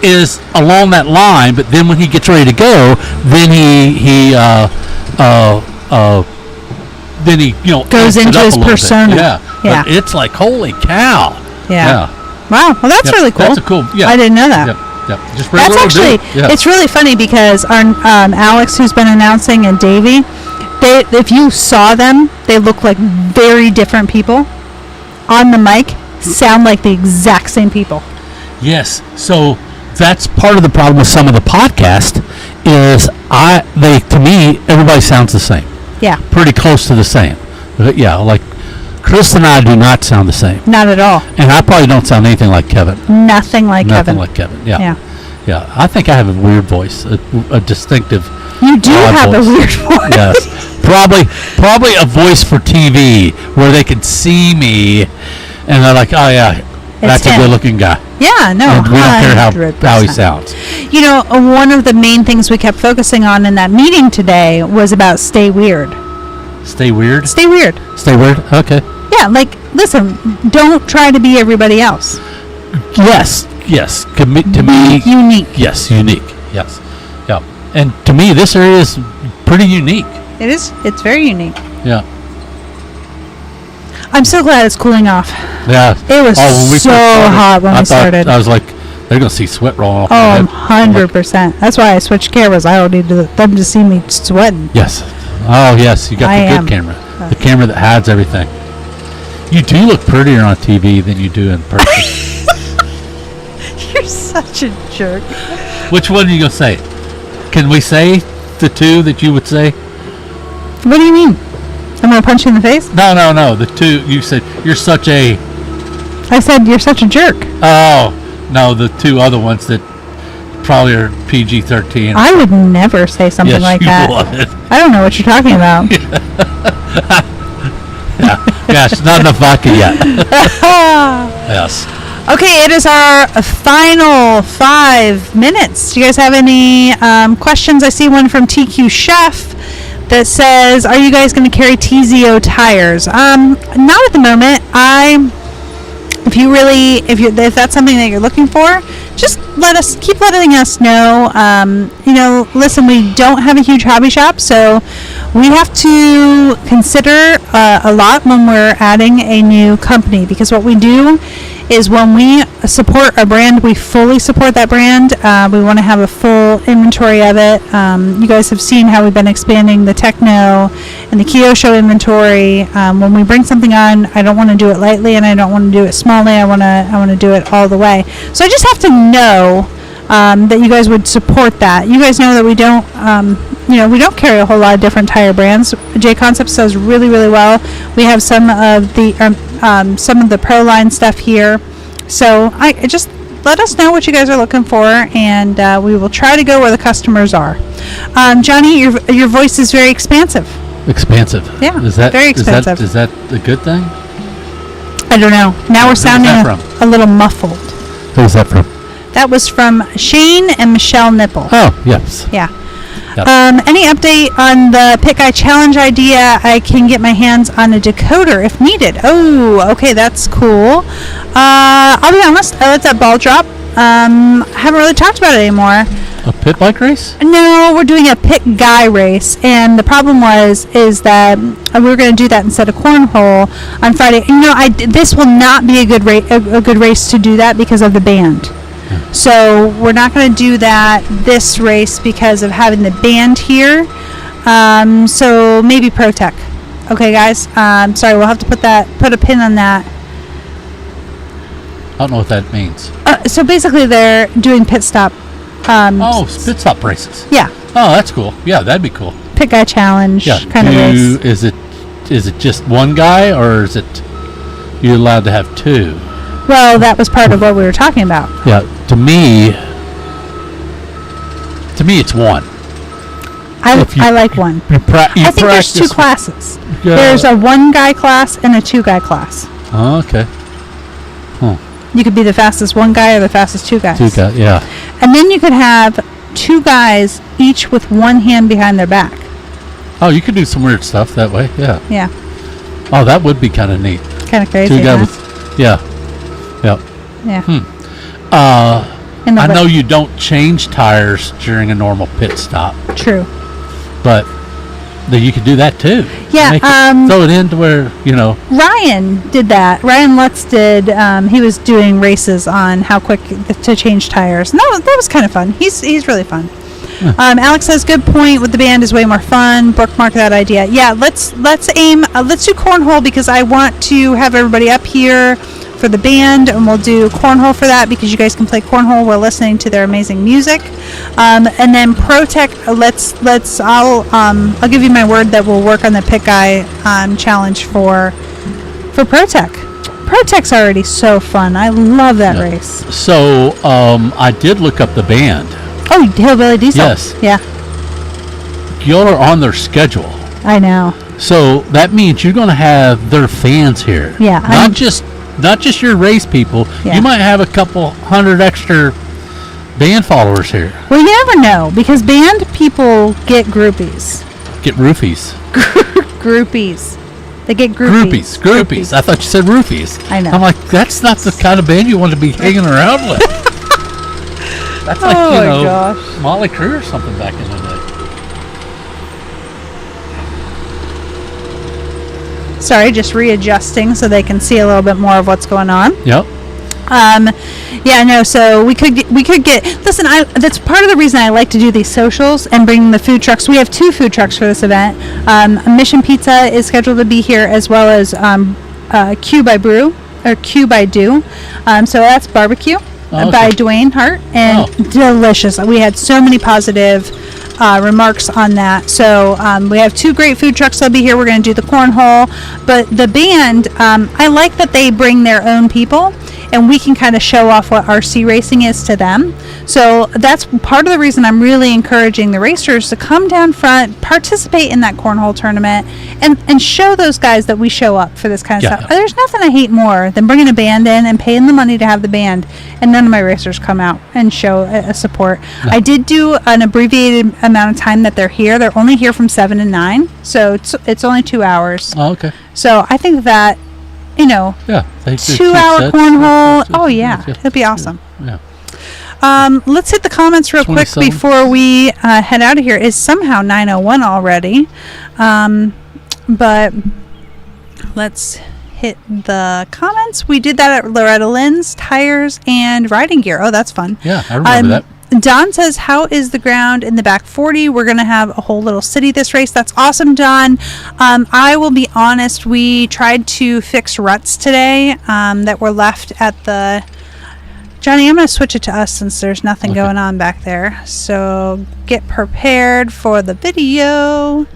is along that line. But then when he gets ready to go, then he goes into his persona. Yeah. But it's like, holy cow. Yeah. Wow. Well, that's really cool. That's a cool. Yeah. I didn't know that. Yep. Just that's actually. It's really funny because our Alex, who's been announcing, and Davey, if you saw them, they look like very different people. On the mic, sound like the exact same people. Yes. So that's part of the problem with some of the podcast is to me, everybody sounds the same. Yeah. Pretty close to the same. Yeah. Like Christa and I do not sound the same. Not at all. And I probably don't sound anything like Kevin. Nothing like Kevin. Nothing like Kevin. Yeah. Yeah. I think I have a weird voice, a distinctive. You do have voice. A weird voice. Yes. Probably a voice for TV where they could see me and they're like, oh yeah, that's a good-looking guy. Yeah, no, and we don't care how he sounds. You know, one of the main things we kept focusing on in that meeting today was about stay weird. Stay weird? Stay weird. Stay weird? Okay. Yeah, like, listen, don't try to be everybody else. Yes. To me, unique. Yes, unique. Yes. Yeah. And to me, this area is pretty unique. It is. It's very unique. Yeah. I'm so glad it's cooling off. Yeah. It was when we so first started, hot when we started. I was like, they're going to see sweat rolling off my Oh, head. 100%. That's why I switched cameras. I don't need them to see me sweating. Yes. Oh, yes. You got I the am. good camera. The camera that hides everything. You do look prettier on TV than you do in person. You're such a jerk. Which one are you going to say? Can we say the two that you would say? What do you mean? I'm going to punch you in the face? No. The two, you said, you're such a... I said, you're such a jerk. Oh, no, the two other ones that probably are PG-13. I would never say something Yes, like you that. would. I don't know what you're talking about. Yeah. Gosh, not enough vodka yet. Yes. Okay, it is our final 5 minutes. Do you guys have any questions? I see one from TQ Chef that says, "Are you guys going to carry TZO tires?" Not at the moment. If that's something that you're looking for, just keep letting us know. Listen, we don't have a huge hobby shop, so we have to consider a lot when we're adding a new company, because what we do is when we support a brand, we fully support that brand. We want to have a full inventory of it. You guys have seen how we've been expanding the Techno and the Kyosho inventory. When we bring something on, I don't want to do it lightly, and I don't want to do it smallly. I want to do it all the way. So I just have to know that you guys would support that. You guys know that we don't carry a whole lot of different tire brands. J Concepts does really, really well. We have some of the Pro-Line stuff here. So I just let us know what you guys are looking for, and we will try to go where the customers are. Johnny, your voice is very expansive. Expansive. Yeah, very expensive. Is that a good thing? I don't know. Now we're sounding a little muffled. Who was that from? That was from Shane and Michelle Nipple. Oh, yes. Yeah. Yep. Any update on the Pit Guy Challenge idea? I can get my hands on a decoder if needed. Oh, okay, that's cool. I'll be honest, I let that ball drop. I haven't really talked about it anymore. A pit bike race? No, we're doing a Pit Guy race, and the problem is that we were going to do that instead of cornhole on Friday. This will not be a good race to do that because of the band. So we're not going to do that this race because of having the band here. So maybe Pro Tech. Okay, guys. Sorry, we'll have to put a pin on that. I don't know what that means. So basically, they're doing pit stop. Pit stop races. Yeah. Oh, that's cool. Yeah, that'd be cool. Pit Guy Challenge kind of race. Is it just one guy, or is it you're allowed to have two? Well, that was part of what we were talking about. Yeah, to me, it's one. I like one. I think there's two classes. There's a one-guy class and a two-guy class. Oh, okay. You could be the fastest one guy or the fastest two guys. Two guys, yeah. And then you could have two guys, each with one hand behind their back. Oh, you could do some weird stuff that way, yeah. Yeah. Oh, that would be kind of neat. Kind of crazy, two guys yeah. Yep. Yeah. I know you don't change tires during a normal pit stop. True. But you could do that too. Yeah. Throw it in to where, Ryan did that. Ryan Lutz did. He was doing races on how quick to change tires. And that was kind of fun. He's really fun. Yeah. Alex says, good point. With the band is way more fun. Bookmark that idea. Yeah. Let's aim. Let's do cornhole because I want to have everybody up here for the band, and we'll do cornhole for that because you guys can play cornhole while listening to their amazing music. And then Pro Tech, I'll give you my word that we'll work on the Pit Guy challenge for Pro Tech. Pro Tech's already so fun. I love that race. So I did look up the band. Oh, Hillbilly Diesel. Yes. Yeah. Y'all are on their schedule. I know. So that means you're going to have their fans here. Yeah. Not just your race people. Yeah. You might have a couple hundred extra band followers here. Well, you never know because band people get groupies. Get roofies. Groupies. They get groupies. Groupies. I thought you said roofies. I know. I'm like, that's not the kind of band you want to be hanging around with. That's like, gosh. Molly Crew or something back in the day. Sorry, just readjusting so they can see a little bit more of what's going on. Yep. Yeah, no, so we could get, listen, that's part of the reason I like to do these socials and bring the food trucks. We have 2 food trucks for this event. Mission Pizza is scheduled to be here, as well as Q by Brew, or Q by Do. So that's barbecue by Dwayne Hart, and delicious. We had so many positive remarks on that. So we have 2 great food trucks that'll be here. We're going to do the cornhole, but the band, I like that they bring their own people, and we can kind of show off what RC racing is to them. So that's part of the reason I'm really encouraging the racers to come down front, participate in that cornhole tournament, and show those guys that we show up for this kind of stuff. There's nothing I hate more than bringing a band in and paying the money to have the band, and none of my racers come out and show a support. No. I did do an abbreviated amount of time that they're here. They're only here from 7 to 9, so it's only 2 hours. Oh, okay. So I think that, 2-hour cornhole. Oh yeah, it'll be awesome. Yeah. Let's hit the comments real quick before we head out of here. It's somehow 9:01 already, but let's hit the comments. We did that at Loretta Lynn's Tires and Riding Gear. Oh, that's fun. Yeah, I remember that. Don says, how is the ground in the back 40? We're going to have a whole little city this race. That's awesome, Don. I will be honest, we tried to fix ruts today that were left at the... Johnny, I'm going to switch it to us since there's nothing going on back there. So get prepared for the video.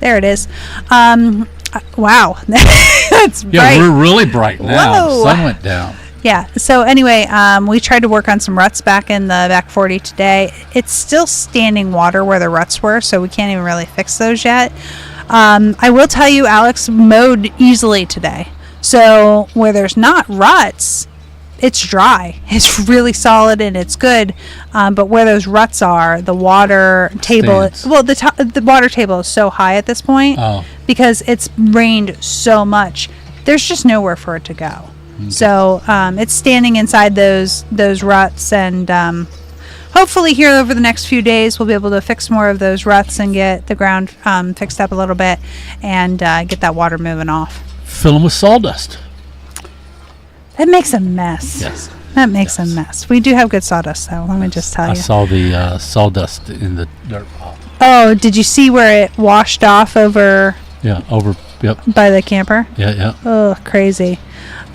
There it is. Wow. That's bright. Yeah, we're really bright now. Whoa. The sun went down. Yeah, so anyway, we tried to work on some ruts back in the back 40 today. It's still standing water where the ruts were, so we can't even really fix those yet. I will tell you, Alex mowed easily today. So where there's not ruts, it's dry. It's really solid and it's good. But where those ruts are, the water table, the water table is so high at this point because it's rained so much. There's just nowhere for it to go. Okay. So it's standing inside those ruts, and hopefully here over the next few days we'll be able to fix more of those ruts and get the ground fixed up a little bit and get that water moving off. Fill them with sawdust. That makes a mess. Yes. That makes a mess. We do have good sawdust, though. Let me just tell you. I saw the sawdust in the dirt pile. Oh, did you see where it washed off over? Yeah, yep. By the camper? Yeah. Oh, crazy.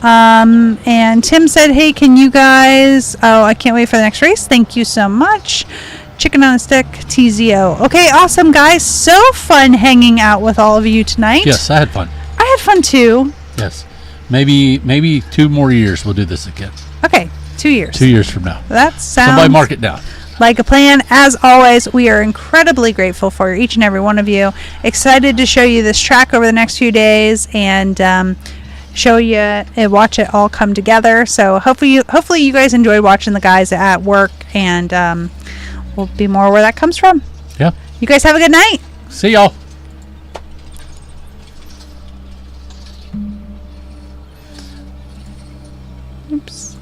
And Tim said, hey, can you guys... Oh, I can't wait for the next race. Thank you so much. Chicken on a stick, TZO. Okay, awesome, guys. So fun hanging out with all of you tonight. Yes, I had fun. I had fun, too. Yes. Maybe 2 more years we'll do this again. Okay, 2 years. 2 years from now. That sounds... Somebody mark it down. Like a plan. As always, we are incredibly grateful for each and every one of you. Excited to show you this track over the next few days and show you and watch it all come together. So hopefully you guys enjoyed watching the guys at work, and we'll be more where that comes from. Yeah. You guys have a good night. See y'all. Oops.